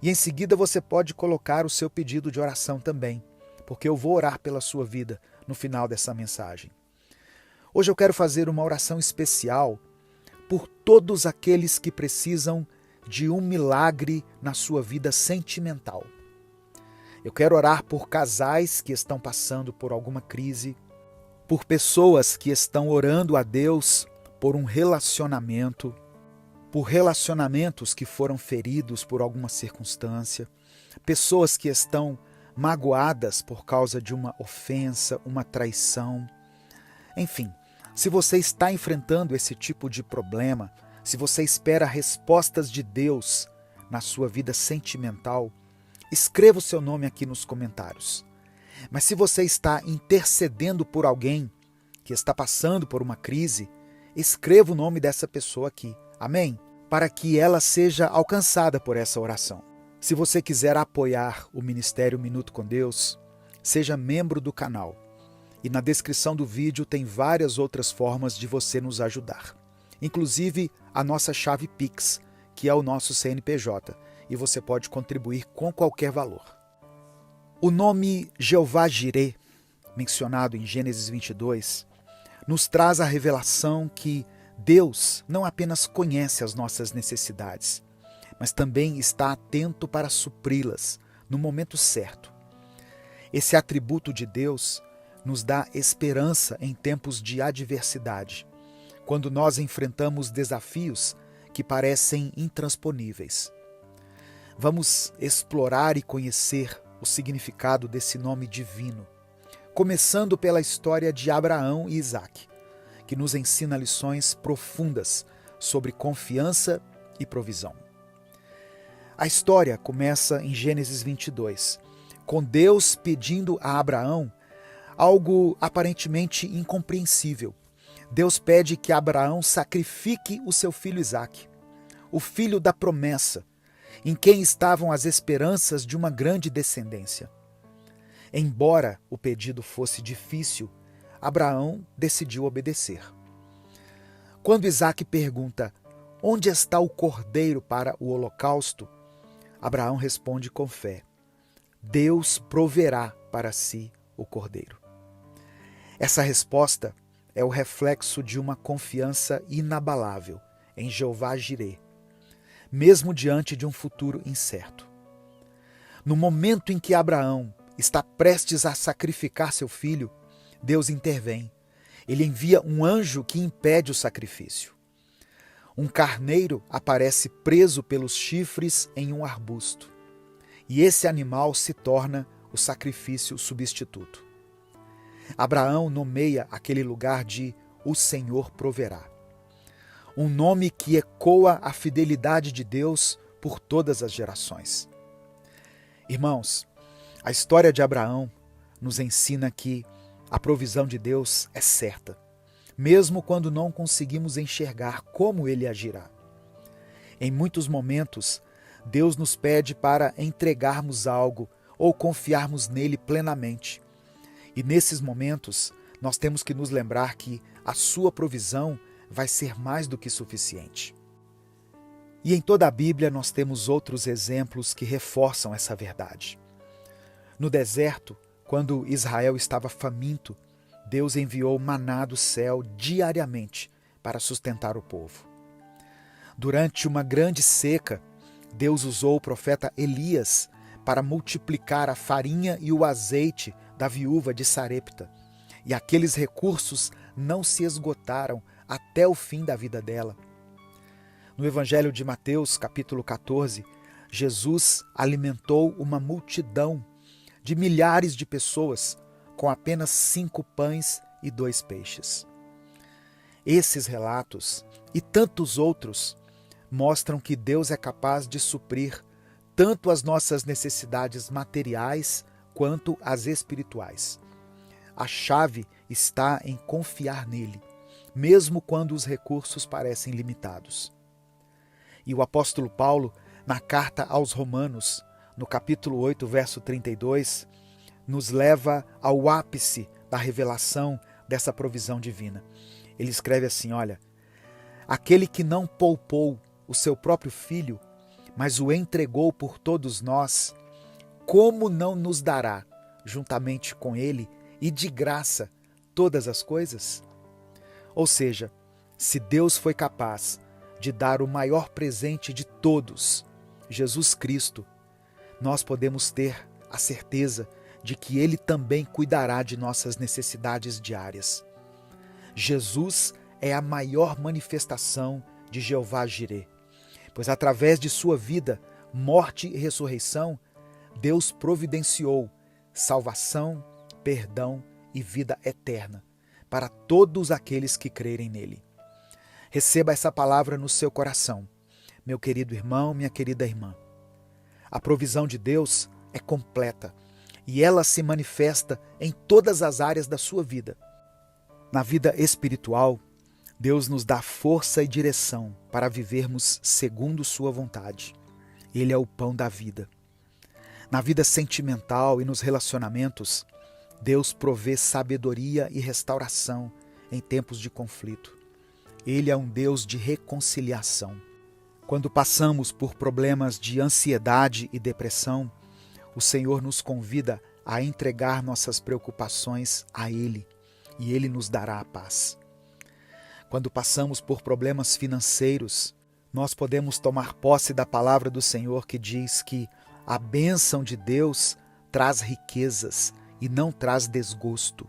E em seguida você pode colocar o seu pedido de oração também, porque eu vou orar pela sua vida no final dessa mensagem. Hoje eu quero fazer uma oração especial por todos aqueles que precisam de um milagre na sua vida sentimental. Eu quero orar por casais que estão passando por alguma crise, por pessoas que estão orando a Deus por um relacionamento, por relacionamentos que foram feridos por alguma circunstância, pessoas que estão magoadas por causa de uma ofensa, uma traição. Enfim, se você está enfrentando esse tipo de problema, se você espera respostas de Deus na sua vida sentimental, escreva o seu nome aqui nos comentários. Mas se você está intercedendo por alguém que está passando por uma crise, escreva o nome dessa pessoa aqui. Amém? Para que ela seja alcançada por essa oração. Se você quiser apoiar o Ministério Minuto com Deus, seja membro do canal. E na descrição do vídeo tem várias outras formas de você nos ajudar. Inclusive a nossa chave Pix, que é o nosso CNPJ, e você pode contribuir com qualquer valor. O nome Jeová Jirê, mencionado em Gênesis 22, nos traz a revelação que Deus não apenas conhece as nossas necessidades, mas também está atento para supri-las no momento certo. Esse atributo de Deus nos dá esperança em tempos de adversidade, quando nós enfrentamos desafios que parecem intransponíveis. Vamos explorar e conhecer o significado desse nome divino, começando pela história de Abraão e Isaque, que nos ensina lições profundas sobre confiança e provisão. A história começa em Gênesis 22, com Deus pedindo a Abraão algo aparentemente incompreensível. Deus pede que Abraão sacrifique o seu filho Isaque, o filho da promessa, em quem estavam as esperanças de uma grande descendência. Embora o pedido fosse difícil, Abraão decidiu obedecer. Quando Isaque pergunta: onde está o cordeiro para o holocausto? Abraão responde com fé: Deus proverá para si o cordeiro. Essa resposta é o reflexo de uma confiança inabalável em Jeová Jirê, mesmo diante de um futuro incerto. No momento em que Abraão está prestes a sacrificar seu filho, Deus intervém. Ele envia um anjo que impede o sacrifício. Um carneiro aparece preso pelos chifres em um arbusto. E esse animal se torna o sacrifício substituto. Abraão nomeia aquele lugar de O Senhor Proverá. Um nome que ecoa a fidelidade de Deus por todas as gerações. Irmãos, a história de Abraão nos ensina que a provisão de Deus é certa, mesmo quando não conseguimos enxergar como Ele agirá. Em muitos momentos, Deus nos pede para entregarmos algo ou confiarmos nele plenamente. E nesses momentos, nós temos que nos lembrar que a sua provisão vai ser mais do que suficiente. E em toda a Bíblia nós temos outros exemplos que reforçam essa verdade. No deserto, quando Israel estava faminto, Deus enviou maná do céu diariamente para sustentar o povo. Durante uma grande seca, Deus usou o profeta Elias para multiplicar a farinha e o azeite da viúva de Sarepta. E aqueles recursos não se esgotaram até o fim da vida dela. No Evangelho de Mateus, capítulo 14, Jesus alimentou uma multidão de milhares de pessoas com apenas 5 pães e 2 peixes. Esses relatos e tantos outros mostram que Deus é capaz de suprir tanto as nossas necessidades materiais quanto as espirituais. A chave está em confiar nele, mesmo quando os recursos parecem limitados. E o apóstolo Paulo, na carta aos Romanos, no capítulo 8, verso 32, nos leva ao ápice da revelação dessa provisão divina. Ele escreve assim, olha, aquele que não poupou o seu próprio filho, mas o entregou por todos nós, como não nos dará, juntamente com ele, e de graça, todas as coisas? Ou seja, se Deus foi capaz de dar o maior presente de todos, Jesus Cristo, nós podemos ter a certeza de que Ele também cuidará de nossas necessidades diárias. Jesus é a maior manifestação de Jeová Jireh, pois através de sua vida, morte e ressurreição, Deus providenciou salvação, perdão e vida eterna para todos aqueles que crerem nele. Receba essa palavra no seu coração, meu querido irmão, minha querida irmã. A provisão de Deus é completa e ela se manifesta em todas as áreas da sua vida. Na vida espiritual, Deus nos dá força e direção para vivermos segundo sua vontade. Ele é o pão da vida. Na vida sentimental e nos relacionamentos, Deus provê sabedoria e restauração em tempos de conflito. Ele é um Deus de reconciliação. Quando passamos por problemas de ansiedade e depressão, o Senhor nos convida a entregar nossas preocupações a Ele, e Ele nos dará a paz. Quando passamos por problemas financeiros, nós podemos tomar posse da palavra do Senhor que diz que a bênção de Deus traz riquezas e não traz desgosto.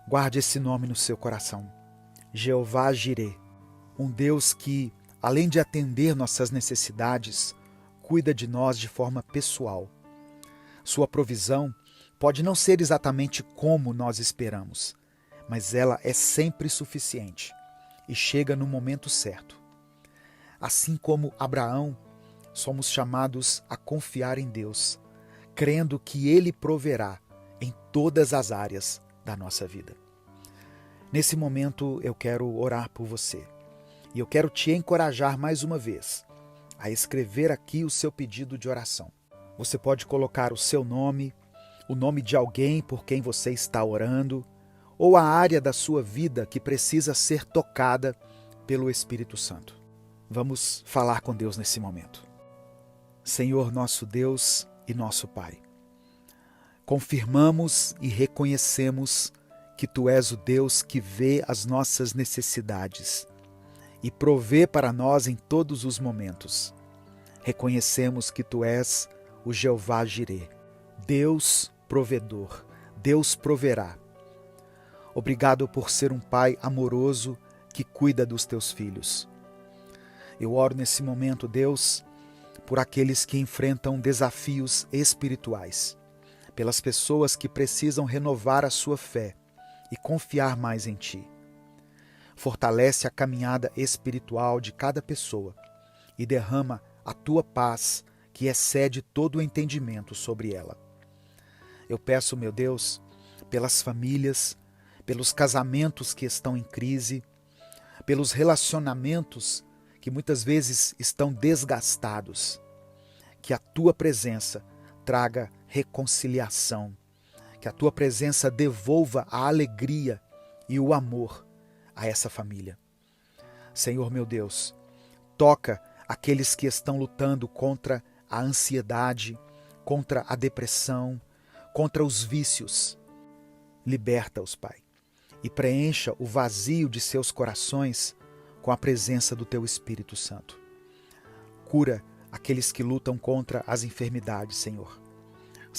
Guarde esse nome no seu coração. Jeová Jireh, um Deus que, além de atender nossas necessidades, cuida de nós de forma pessoal. Sua provisão pode não ser exatamente como nós esperamos, mas ela é sempre suficiente e chega no momento certo. Assim como Abraão, somos chamados a confiar em Deus, crendo que Ele proverá em todas as áreas da nossa vida. Nesse momento eu quero orar por você e eu quero te encorajar mais uma vez a escrever aqui o seu pedido de oração. Você pode colocar o seu nome, o nome de alguém por quem você está orando, ou a área da sua vida que precisa ser tocada pelo Espírito Santo. Vamos falar com Deus nesse momento. Senhor nosso Deus e nosso Pai, confirmamos e reconhecemos que Tu és o Deus que vê as nossas necessidades e provê para nós em todos os momentos. Reconhecemos que Tu és o Jeová Jireh, Deus provedor, Deus proverá. Obrigado por ser um Pai amoroso que cuida dos Teus filhos. Eu oro nesse momento, Deus, por aqueles que enfrentam desafios espirituais, pelas pessoas que precisam renovar a sua fé e confiar mais em Ti. Fortalece a caminhada espiritual de cada pessoa e derrama a Tua paz, que excede todo o entendimento sobre ela. Eu peço, meu Deus, pelas famílias, pelos casamentos que estão em crise, pelos relacionamentos que muitas vezes estão desgastados, que a Tua presença traga reconciliação, que a Tua presença devolva a alegria e o amor a essa família. Senhor meu Deus, toca aqueles que estão lutando contra a ansiedade, contra a depressão, contra os vícios. Liberta-os, Pai, e preencha o vazio de seus corações com a presença do Teu Espírito Santo. Cura aqueles que lutam contra as enfermidades, Senhor.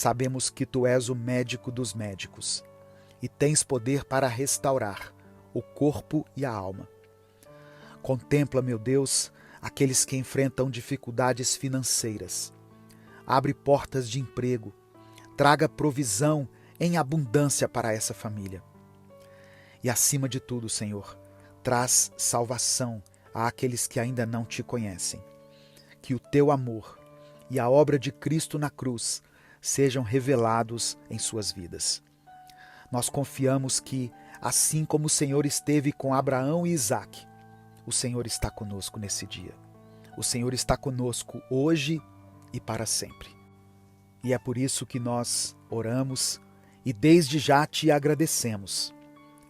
sabemos que Tu és o médico dos médicos e tens poder para restaurar o corpo e a alma. Contempla, meu Deus, aqueles que enfrentam dificuldades financeiras. Abre portas de emprego. Traga provisão em abundância para essa família. E acima de tudo, Senhor, traz salvação àqueles que ainda não Te conhecem. Que o Teu amor e a obra de Cristo na cruz sejam revelados em suas vidas. Nós confiamos que, assim como o Senhor esteve com Abraão e Isaque, o Senhor está conosco nesse dia. O Senhor está conosco hoje e para sempre. E é por isso que nós oramos e desde já Te agradecemos.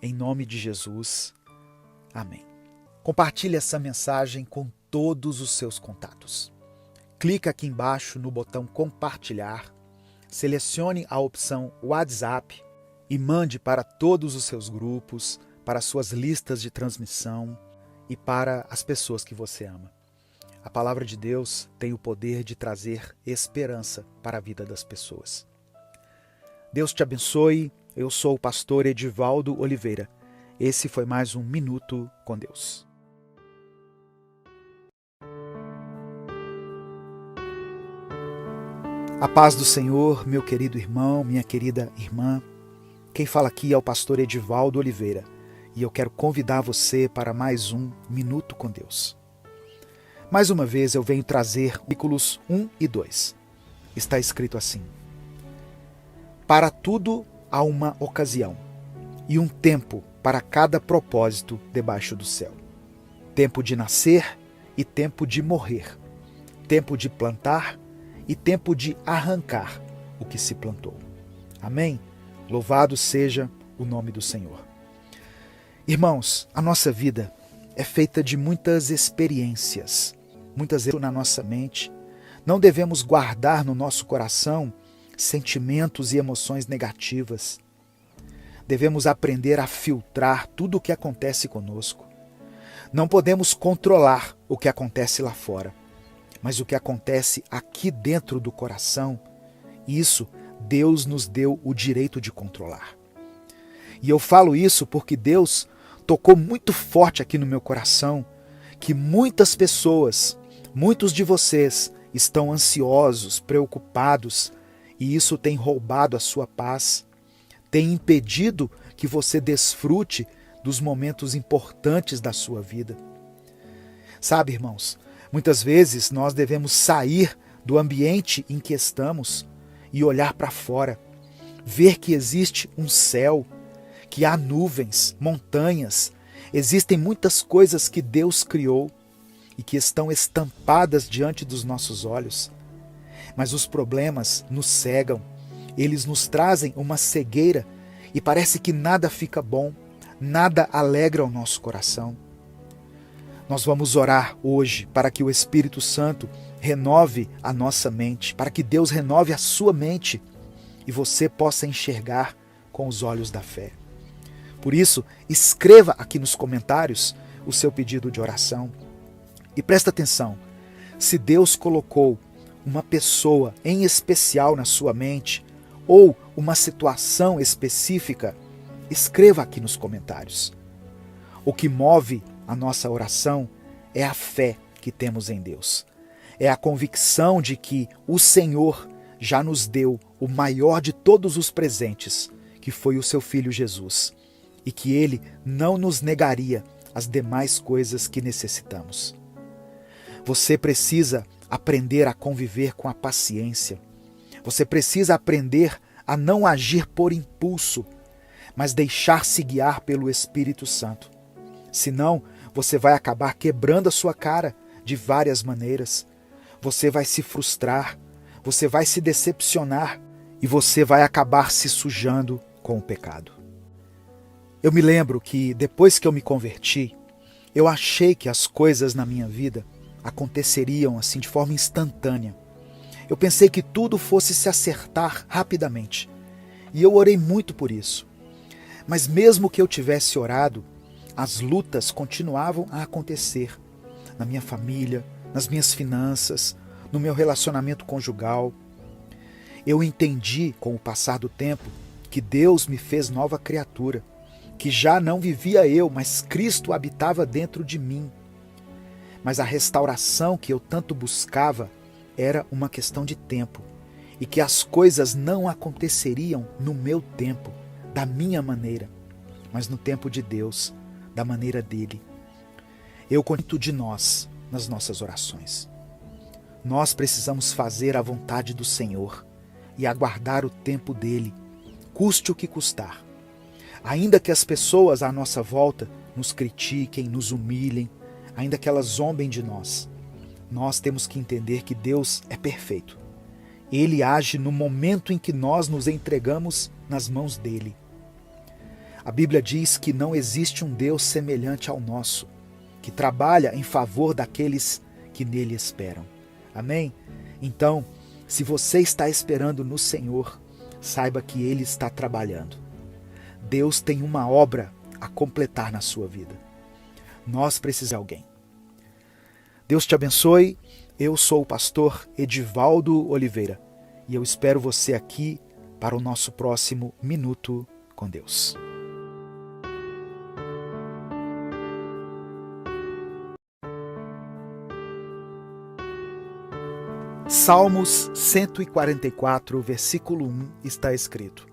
Em nome de Jesus. Amém. Compartilhe essa mensagem com todos os seus contatos. Clica aqui embaixo no botão compartilhar, selecione a opção WhatsApp e mande para todos os seus grupos, para suas listas de transmissão e para as pessoas que você ama. A palavra de Deus tem o poder de trazer esperança para a vida das pessoas. Deus te abençoe. Eu sou o pastor Edivaldo Oliveira. Esse foi mais um Minuto com Deus. A paz do Senhor, meu querido irmão, minha querida irmã. Quem fala aqui é o pastor Edivaldo Oliveira e eu quero convidar você para mais um Minuto com Deus. Mais uma vez eu venho trazer versículos 1 e 2. Está escrito assim: Para tudo há uma ocasião e um tempo para cada propósito debaixo do céu. Tempo de nascer e tempo de morrer. Tempo de plantar e tempo de arrancar o que se plantou. Amém? Louvado seja o nome do Senhor. Irmãos, a nossa vida é feita de muitas experiências, muitas vezes na nossa mente. Não devemos guardar no nosso coração sentimentos e emoções negativas. Devemos aprender a filtrar tudo o que acontece conosco. Não podemos controlar o que acontece lá fora, mas o que acontece aqui dentro do coração, isso Deus nos deu o direito de controlar. E eu falo isso porque Deus tocou muito forte aqui no meu coração que muitas pessoas, muitos de vocês estão ansiosos, preocupados, e isso tem roubado a sua paz, tem impedido que você desfrute dos momentos importantes da sua vida. Sabe, irmãos, muitas vezes nós devemos sair do ambiente em que estamos e olhar para fora, ver que existe um céu, que há nuvens, montanhas, existem muitas coisas que Deus criou e que estão estampadas diante dos nossos olhos. Mas os problemas nos cegam, eles nos trazem uma cegueira e parece que nada fica bom, nada alegra o nosso coração. Nós vamos orar hoje para que o Espírito Santo renove a nossa mente, para que Deus renove a sua mente e você possa enxergar com os olhos da fé. Por isso, escreva aqui nos comentários o seu pedido de oração. E presta atenção, se Deus colocou uma pessoa em especial na sua mente ou uma situação específica, escreva aqui nos comentários. O que move a nossa oração é a fé que temos em Deus. É a convicção de que o Senhor já nos deu o maior de todos os presentes, que foi o seu Filho Jesus, e que Ele não nos negaria as demais coisas que necessitamos. Você precisa aprender a conviver com a paciência. Você precisa aprender a não agir por impulso, mas deixar-se guiar pelo Espírito Santo. Senão, você vai acabar quebrando a sua cara de várias maneiras. Você vai se frustrar, você vai se decepcionar e você vai acabar se sujando com o pecado. Eu me lembro que depois que eu me converti, eu achei que as coisas na minha vida aconteceriam assim de forma instantânea. Eu pensei que tudo fosse se acertar rapidamente. E eu orei muito por isso. Mas mesmo que eu tivesse orado, as lutas continuavam a acontecer na minha família, nas minhas finanças, no meu relacionamento conjugal. Eu entendi, com o passar do tempo, que Deus me fez nova criatura, que já não vivia eu, mas Cristo habitava dentro de mim. Mas a restauração que eu tanto buscava era uma questão de tempo, e que as coisas não aconteceriam no meu tempo, da minha maneira, mas no tempo de Deus, da maneira dele. Eu conto de nós nas nossas orações. Nós precisamos fazer a vontade do Senhor e aguardar o tempo dele, custe o que custar. Ainda que as pessoas à nossa volta nos critiquem, nos humilhem, ainda que elas zombem de nós, nós temos que entender que Deus é perfeito. Ele age no momento em que nós nos entregamos nas mãos dele. A Bíblia diz que não existe um Deus semelhante ao nosso, que trabalha em favor daqueles que nele esperam. Amém? Então, se você está esperando no Senhor, saiba que ele está trabalhando. Deus tem uma obra a completar na sua vida. Nós precisamos de alguém. Deus te abençoe. Eu sou o pastor Edivaldo Oliveira e eu espero você aqui para o nosso próximo Minuto com Deus. Salmos 144, versículo 1 está escrito: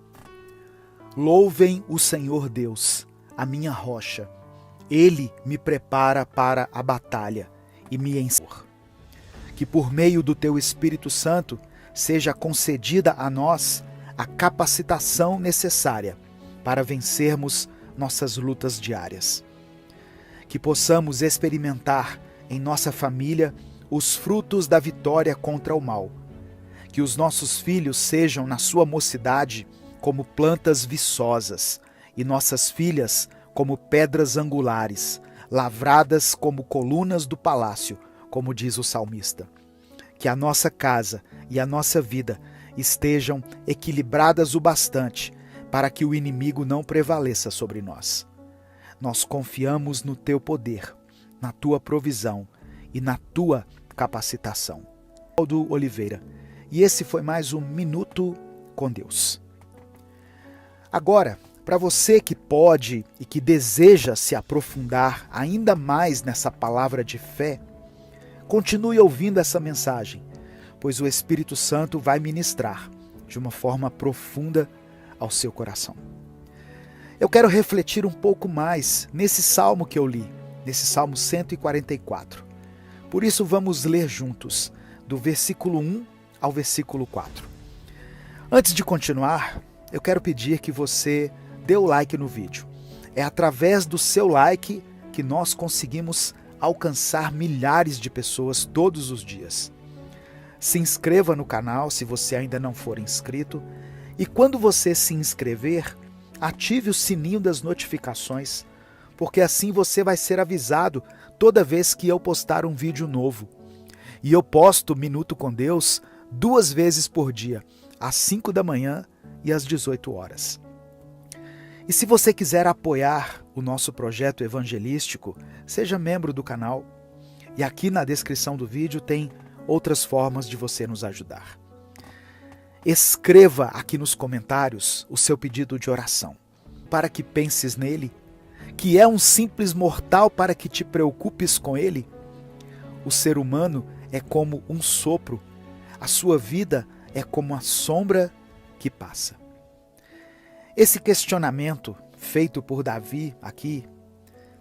Louvem o Senhor Deus, a minha rocha. Ele me prepara para a batalha e me ensina. Que por meio do teu Espírito Santo seja concedida a nós a capacitação necessária para vencermos nossas lutas diárias. Que possamos experimentar em nossa família os frutos da vitória contra o mal. Que os nossos filhos sejam, na sua mocidade, como plantas viçosas, e nossas filhas como pedras angulares, lavradas como colunas do palácio, como diz o salmista. Que a nossa casa e a nossa vida estejam equilibradas o bastante para que o inimigo não prevaleça sobre nós. Nós confiamos no teu poder, na tua provisão e na tua capacitação. Edivaldo Oliveira. E esse foi mais um Minuto com Deus. Agora, para você que pode e que deseja se aprofundar ainda mais nessa palavra de fé, continue ouvindo essa mensagem, pois o Espírito Santo vai ministrar de uma forma profunda ao seu coração. Eu quero refletir um pouco mais nesse salmo que eu li, nesse Salmo 144. Por isso vamos ler juntos, do versículo 1 ao versículo 4. Antes de continuar, eu quero pedir que você dê o like no vídeo. É através do seu like que nós conseguimos alcançar milhares de pessoas todos os dias. Se inscreva no canal se você ainda não for inscrito e quando você se inscrever, ative o sininho das notificações, porque assim você vai ser avisado toda vez que eu postar um vídeo novo. E eu posto Minuto com Deus 2 vezes por dia, às 5 da manhã e às 18 horas. E se você quiser apoiar o nosso projeto evangelístico, seja membro do canal. E aqui na descrição do vídeo tem outras formas de você nos ajudar. Escreva aqui nos comentários o seu pedido de oração, para que penses nele, que é um simples mortal para que te preocupes com ele. O ser humano é como um sopro, a sua vida é como a sombra que passa. Esse questionamento feito por Davi aqui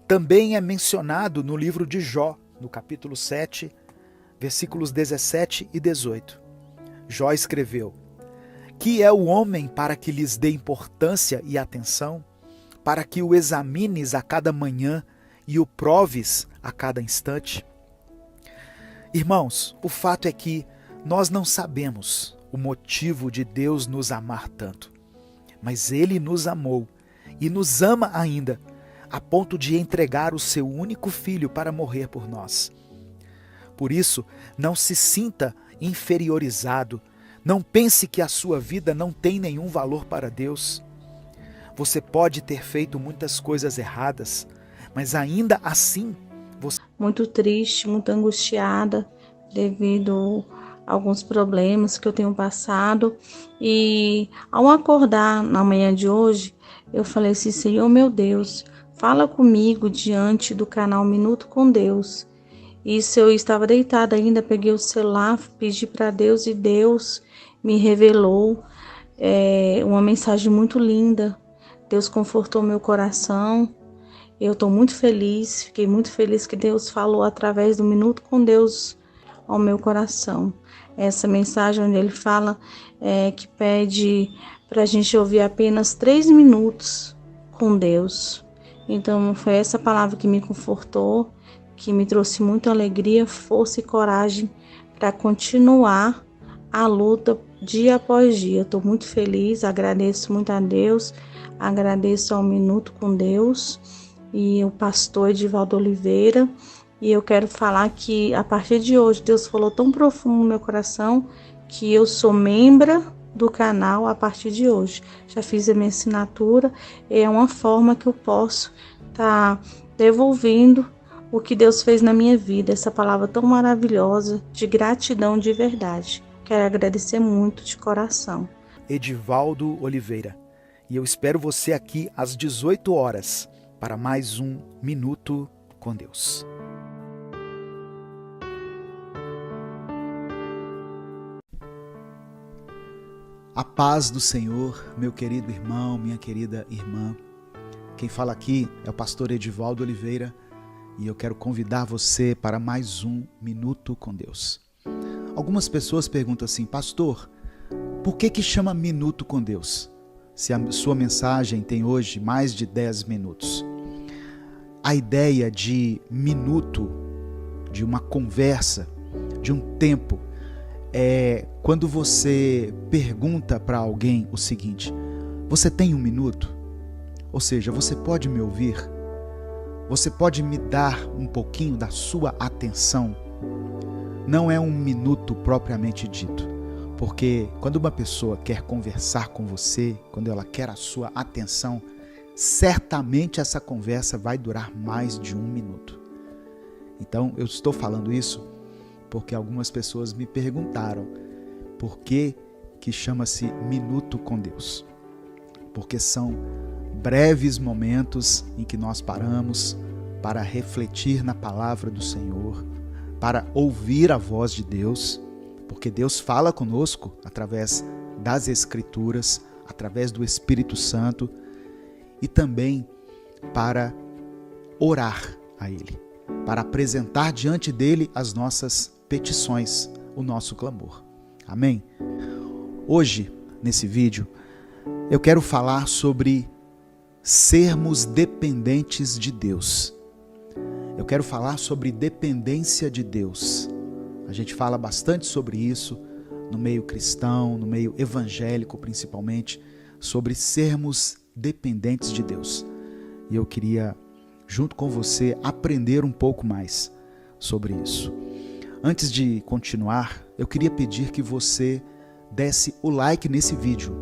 também é mencionado no livro de Jó, no capítulo 7, versículos 17 e 18. Jó escreveu: Que é o homem para que lhes dê importância e atenção, para que o examines a cada manhã e o proves a cada instante? Irmãos, o fato é que nós não sabemos o motivo de Deus nos amar tanto. Mas Ele nos amou e nos ama ainda, a ponto de entregar o seu único filho para morrer por nós. Por isso, não se sinta inferiorizado, não pense que a sua vida não tem nenhum valor para Deus. Você pode ter feito muitas coisas erradas, mas ainda assim você... Muito triste, muito angustiada devido alguns problemas que eu tenho passado. E ao acordar na manhã de hoje, eu falei assim: Senhor meu Deus, fala comigo diante do canal Minuto com Deus. Isso, eu estava deitada ainda, peguei o celular, pedi para Deus e Deus me revelou uma mensagem muito linda. Deus confortou meu coração. Eu estou muito feliz, fiquei muito feliz que Deus falou através do Minuto com Deus ao meu coração. Essa mensagem onde ele fala que pede para a gente ouvir apenas 3 minutos com Deus. Então foi essa palavra que me confortou, que me trouxe muita alegria, força e coragem para continuar a luta dia após dia. Estou muito feliz, agradeço muito a Deus, agradeço ao Minuto com Deus e o pastor Edivaldo Oliveira. E eu quero falar que a partir de hoje Deus falou tão profundo no meu coração que eu sou membro do canal a partir de hoje. Já fiz a minha assinatura, é uma forma que eu posso estar devolvendo o que Deus fez na minha vida, essa palavra tão maravilhosa de gratidão de verdade. Quero agradecer muito de coração. Edivaldo Oliveira. E eu espero você aqui às 18 horas para mais um Minuto com Deus. A paz do Senhor, meu querido irmão, minha querida irmã. Quem fala aqui é o pastor Edivaldo Oliveira e eu quero convidar você para mais um Minuto com Deus. Algumas pessoas perguntam assim: pastor, por que chama Minuto com Deus? Se a sua mensagem tem hoje mais de 10 minutos. A ideia de minuto, de uma conversa, de um tempo, é quando você pergunta para alguém o seguinte: você tem um minuto? Ou seja, você pode me ouvir? Você pode me dar um pouquinho da sua atenção? Não é um minuto propriamente dito, porque quando uma pessoa quer conversar com você, quando ela quer a sua atenção, certamente essa conversa vai durar mais de 1 minuto. Então, eu estou falando isso porque algumas pessoas me perguntaram por que chama-se Minuto com Deus. Porque são breves momentos em que nós paramos para refletir na palavra do Senhor, para ouvir a voz de Deus, porque Deus fala conosco através das Escrituras, através do Espírito Santo, e também para orar a Ele, para apresentar diante dele as nossas petições, o nosso clamor. Amém? Hoje, nesse vídeo, eu quero falar sobre sermos dependentes de Deus. Eu quero falar sobre dependência de Deus. A gente fala bastante sobre isso no meio cristão, no meio evangélico principalmente, sobre sermos dependentes de Deus. E eu queria, junto com você, aprender um pouco mais sobre isso. Antes de continuar, eu queria pedir que você desse o like nesse vídeo.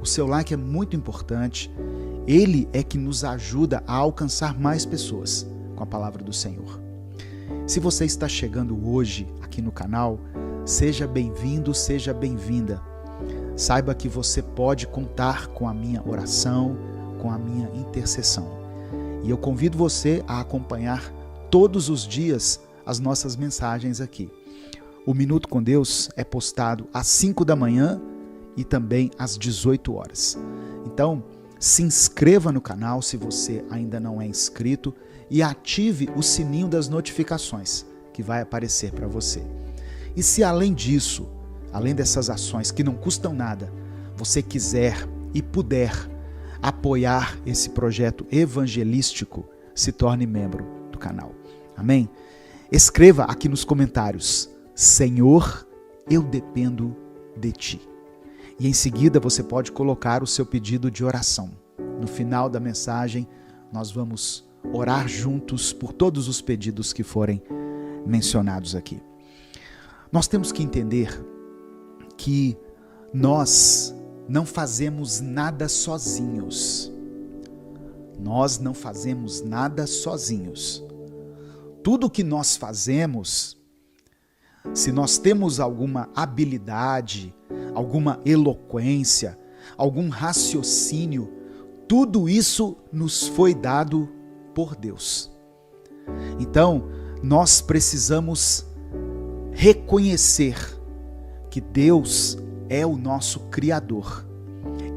O seu like é muito importante. Ele é que nos ajuda a alcançar mais pessoas com a palavra do Senhor. Se você está chegando hoje aqui no canal, seja bem-vindo, seja bem-vinda. Saiba que você pode contar com a minha oração, com a minha intercessão. E eu convido você a acompanhar todos os dias as nossas mensagens aqui. O Minuto com Deus é postado às 5 da manhã e também às 18 horas. Então, se inscreva no canal se você ainda não é inscrito e ative o sininho das notificações que vai aparecer para você. E se além disso, além dessas ações que não custam nada, você quiser e puder apoiar esse projeto evangelístico, se torne membro do canal. Amém? Escreva aqui nos comentários: Senhor, eu dependo de Ti. E em seguida você pode colocar o seu pedido de oração. No final da mensagem, nós vamos orar juntos por todos os pedidos que forem mencionados aqui. Nós temos que entender que nós não fazemos nada sozinhos. Nós não fazemos nada sozinhos. Tudo que nós fazemos se nós temos alguma habilidade, alguma eloquência, algum raciocínio, tudo isso nos foi dado por Deus. Então, nós precisamos reconhecer que Deus é o nosso Criador.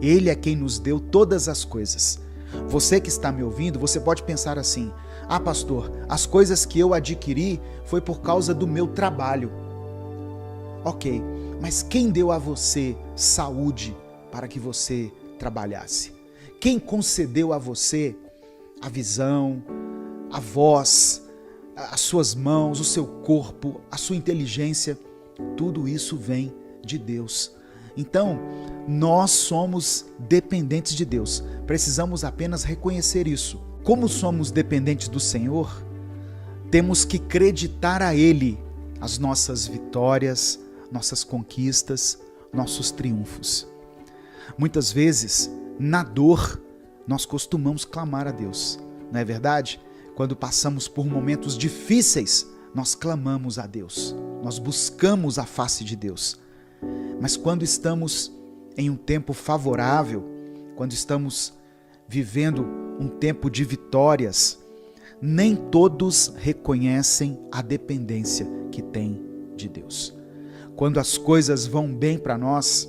Ele é quem nos deu todas as coisas. Você que está me ouvindo, você pode pensar assim: ah, pastor, as coisas que eu adquiri foi por causa do meu trabalho. Ok, mas quem deu a você saúde para que você trabalhasse? Quem concedeu a você a visão, a voz, as suas mãos, o seu corpo, a sua inteligência? Tudo isso vem de Deus. Então, nós somos dependentes de Deus. Precisamos apenas reconhecer isso. Como somos dependentes do Senhor, temos que acreditar a Ele as nossas vitórias, nossas conquistas, nossos triunfos. Muitas vezes, na dor, nós costumamos clamar a Deus, não é verdade? Quando passamos por momentos difíceis, nós clamamos a Deus, nós buscamos a face de Deus. Mas quando estamos em um tempo favorável, quando estamos vivendo um tempo de vitórias, nem todos reconhecem a dependência que têm de Deus. Quando as coisas vão bem para nós,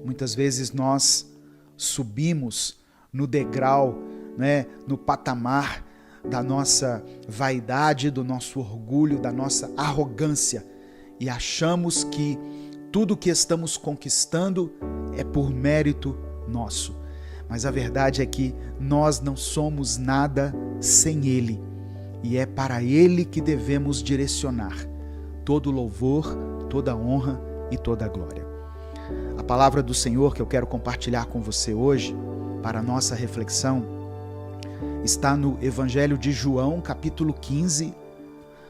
muitas vezes nós subimos no degrau, no patamar da nossa vaidade, do nosso orgulho, da nossa arrogância, e achamos que tudo que estamos conquistando é por mérito nosso. Mas a verdade é que nós não somos nada sem Ele, e é para Ele que devemos direcionar todo louvor, toda honra e toda glória. A palavra do Senhor que eu quero compartilhar com você hoje, para a nossa reflexão, está no Evangelho de João, capítulo 15,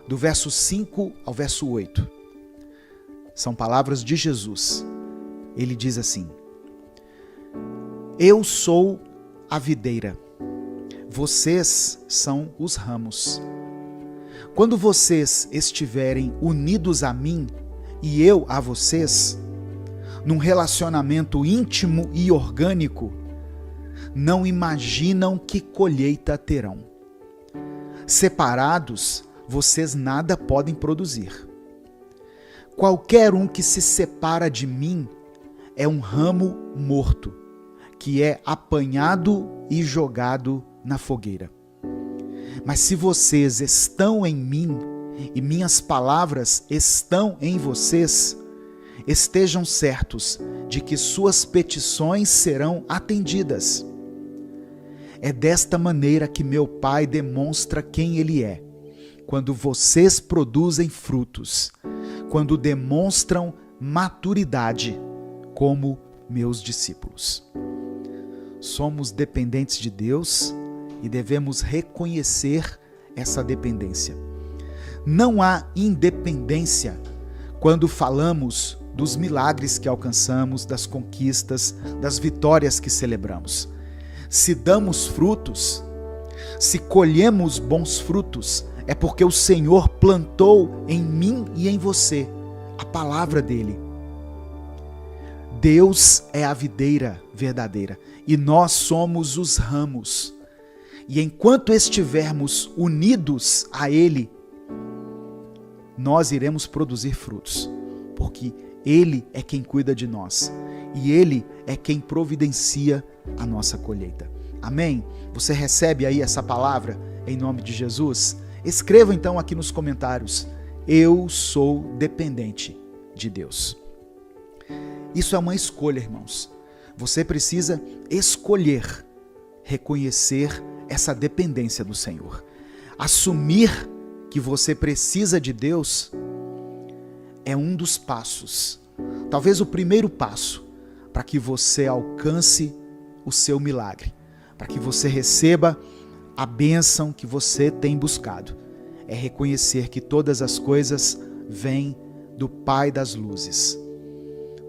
do verso 5 ao verso 8. São palavras de Jesus. Ele diz assim: Eu sou a videira, vocês são os ramos. Quando vocês estiverem unidos a mim e eu a vocês, num relacionamento íntimo e orgânico, não imaginam que colheita terão. Separados, vocês nada podem produzir. Qualquer um que se separa de mim é um ramo morto, que é apanhado e jogado na fogueira. Mas se vocês estão em mim e minhas palavras estão em vocês, estejam certos de que suas petições serão atendidas. É desta maneira que meu Pai demonstra quem Ele é, quando vocês produzem frutos, quando demonstram maturidade como meus discípulos. Somos dependentes de Deus e devemos reconhecer essa dependência. Não há independência quando falamos dos milagres que alcançamos, das conquistas, das vitórias que celebramos. Se damos frutos, se colhemos bons frutos, é porque o Senhor plantou em mim e em você a palavra dele. Deus é a videira verdadeira e nós somos os ramos. E enquanto estivermos unidos a Ele, nós iremos produzir frutos, porque Ele é quem cuida de nós e Ele é quem providencia a nossa colheita. Amém? Você recebe aí essa palavra em nome de Jesus? Escreva então aqui nos comentários: eu sou dependente de Deus. Isso é uma escolha, irmãos. Você precisa escolher reconhecer essa dependência do Senhor. Assumir que você precisa de Deus é um dos passos, talvez o primeiro passo, para que você alcance o seu milagre, para que você receba a bênção que você tem buscado. É reconhecer que todas as coisas vêm do Pai das luzes.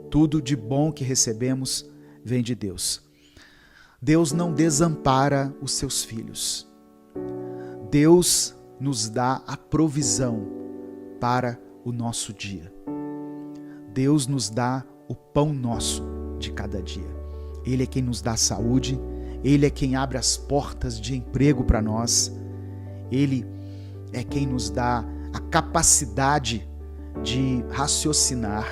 Tudo de bom que recebemos vem de Deus. Deus não desampara os seus filhos. Deus nos dá a provisão para o nosso dia. Deus nos dá o pão nosso de cada dia. Ele é quem nos dá saúde, Ele é quem abre as portas de emprego para nós, Ele é quem nos dá a capacidade de raciocinar.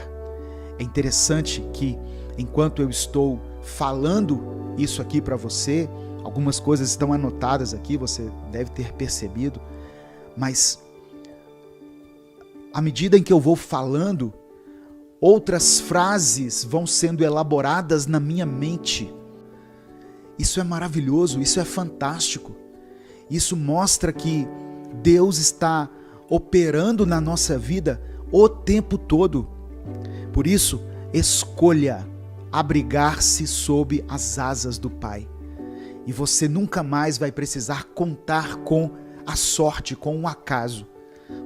É interessante que, enquanto eu estou falando isso aqui para você, algumas coisas estão anotadas aqui, você deve ter percebido, mas à medida em que eu vou falando, outras frases vão sendo elaboradas na minha mente. Isso é maravilhoso, isso é fantástico. Isso mostra que Deus está operando na nossa vida o tempo todo. Por isso, escolha abrigar-se sob as asas do Pai. E você nunca mais vai precisar contar com a sorte, com o acaso,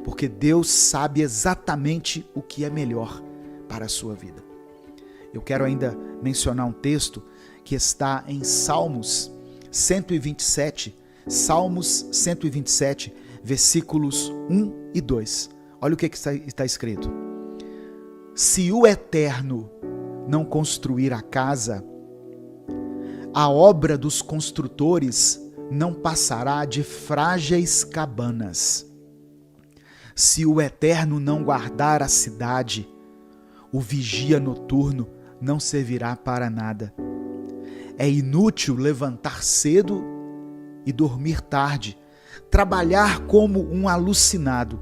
porque Deus sabe exatamente o que é melhor para a sua vida. Eu quero ainda mencionar um texto que está em Salmos 127, versículos 1 e 2. Olha o que está escrito. Se o Eterno não construir a casa, a obra dos construtores não passará de frágeis cabanas. Se o Eterno não guardar a cidade, o vigia noturno não servirá para nada. É inútil levantar cedo e dormir tarde, trabalhar como um alucinado.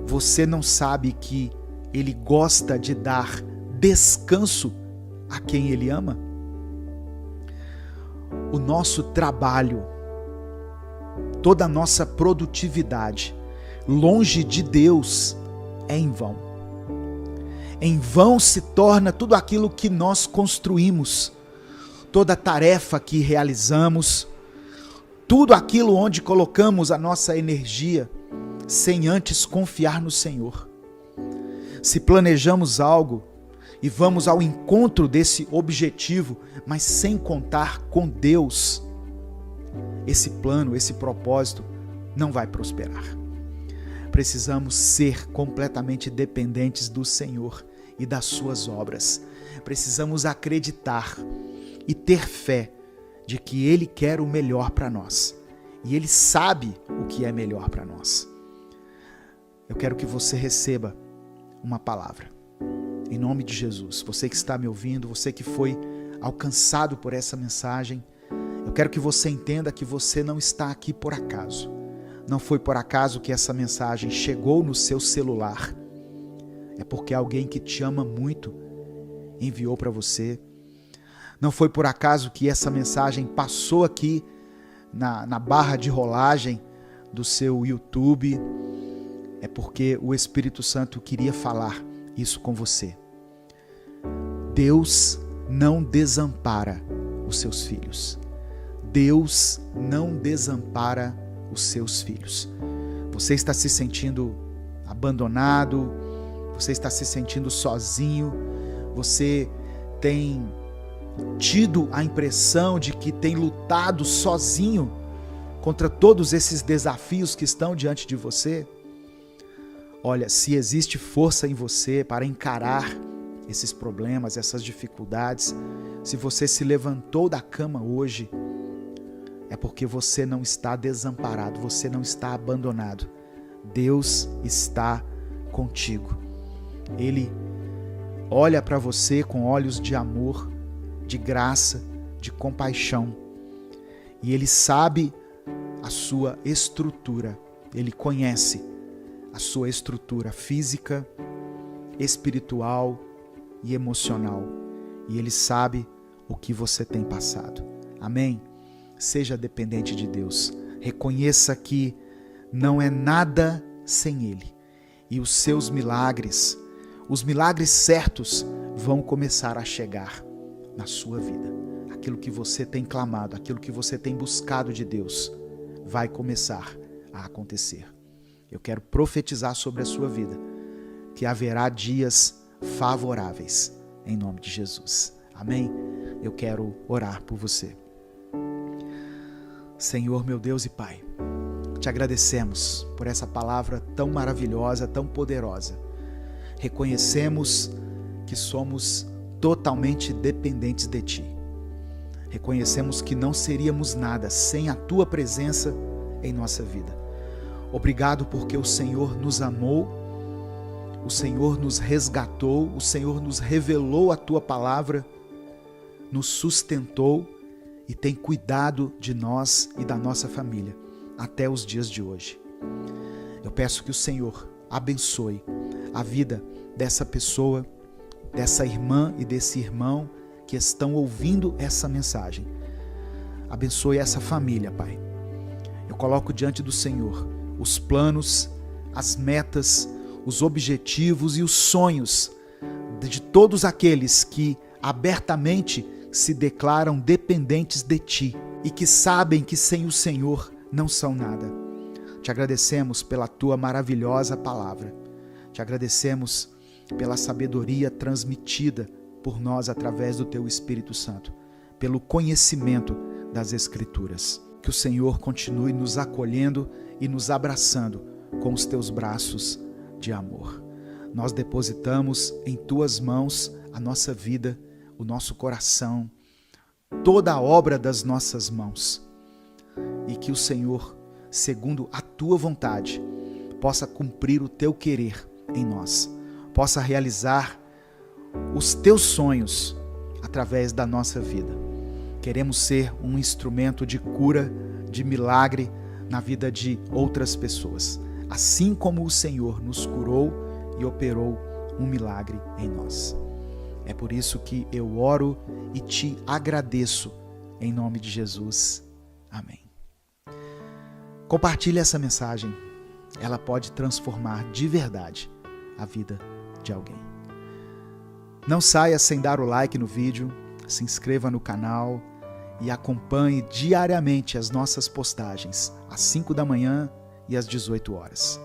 Você não sabe que Ele gosta de dar descanso a quem Ele ama? O nosso trabalho, toda a nossa produtividade, longe de Deus, é em vão. Em vão se torna tudo aquilo que nós construímos, toda tarefa que realizamos, tudo aquilo onde colocamos a nossa energia, sem antes confiar no Senhor. Se planejamos algo e vamos ao encontro desse objetivo, mas sem contar com Deus, esse plano, esse propósito não vai prosperar. Precisamos ser completamente dependentes do Senhor e das suas obras. Precisamos acreditar e ter fé de que Ele quer o melhor para nós. E Ele sabe o que é melhor para nós. Eu quero que você receba uma palavra. Em nome de Jesus. Você que está me ouvindo, você que foi alcançado por essa mensagem, eu quero que você entenda que você não está aqui por acaso. Não foi por acaso que essa mensagem chegou no seu celular. É porque alguém que te ama muito enviou para você. Não foi por acaso que essa mensagem passou aqui na barra de rolagem do seu YouTube. É porque o Espírito Santo queria falar isso com você. Deus não desampara os seus filhos. Deus não desampara os seus filhos. Você está se sentindo abandonado, você está se sentindo sozinho, você tem tido a impressão de que tem lutado sozinho contra todos esses desafios que estão diante de você. Olha, se existe força em você para encarar esses problemas, essas dificuldades, se você se levantou da cama hoje, é porque você não está desamparado, você não está abandonado. Deus está contigo. Ele olha para você com olhos de amor, de graça, de compaixão. E Ele sabe a sua estrutura, Ele conhece a sua estrutura física, espiritual e emocional. E Ele sabe o que você tem passado. Amém? Seja dependente de Deus. Reconheça que não é nada sem Ele. E os seus milagres, os milagres certos, vão começar a chegar na sua vida. Aquilo que você tem clamado, aquilo que você tem buscado de Deus, vai começar a acontecer. Eu quero profetizar sobre a sua vida que haverá dias favoráveis, em nome de Jesus. Amém? Eu quero orar por você. Senhor, meu Deus e Pai, Te agradecemos por essa palavra tão maravilhosa, tão poderosa. Reconhecemos que somos totalmente dependentes de Ti. Reconhecemos que não seríamos nada sem a Tua presença em nossa vida. Obrigado porque o Senhor nos amou, o Senhor nos resgatou, o Senhor nos revelou a Tua palavra, nos sustentou e tem cuidado de nós e da nossa família até os dias de hoje. Eu peço que o Senhor abençoe a vida dessa pessoa, dessa irmã e desse irmão que estão ouvindo essa mensagem. Abençoe essa família, Pai. Eu coloco diante do Senhor os planos, as metas, os objetivos e os sonhos de todos aqueles que abertamente se declaram dependentes de Ti e que sabem que sem o Senhor não são nada. Te agradecemos pela Tua maravilhosa palavra. Te agradecemos pela sabedoria transmitida por nós através do Teu Espírito Santo, pelo conhecimento das Escrituras. Que o Senhor continue nos acolhendo e nos abraçando com os Teus braços de amor. Nós depositamos em Tuas mãos a nossa vida, o nosso coração, toda a obra das nossas mãos. E que o Senhor, segundo a Tua vontade, possa cumprir o Teu querer em nós, possa realizar os Teus sonhos através da nossa vida. Queremos ser um instrumento de cura, de milagre na vida de outras pessoas, assim como o Senhor nos curou e operou um milagre em nós. É por isso que eu oro e Te agradeço em nome de Jesus. Amém. Compartilhe essa mensagem. Ela pode transformar de verdade a vida de alguém. Não saia sem dar o like no vídeo, se inscreva no canal e acompanhe diariamente as nossas postagens, às 5 da manhã e às 18 horas.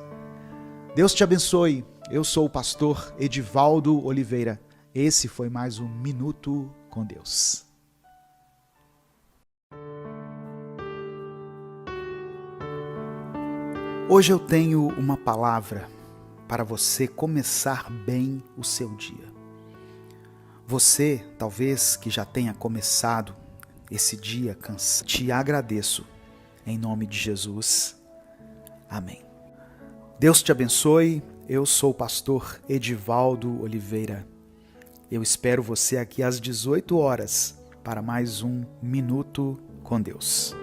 Deus te abençoe. Eu sou o pastor Edivaldo Oliveira. Esse foi mais um Minuto com Deus. Hoje eu tenho uma palavra para você começar bem o seu dia. Você, talvez que já tenha começado esse dia cansado, te agradeço em nome de Jesus. Amém. Deus te abençoe. Eu sou o pastor Edivaldo Oliveira. Eu espero você aqui às 18 horas para mais um Minuto com Deus.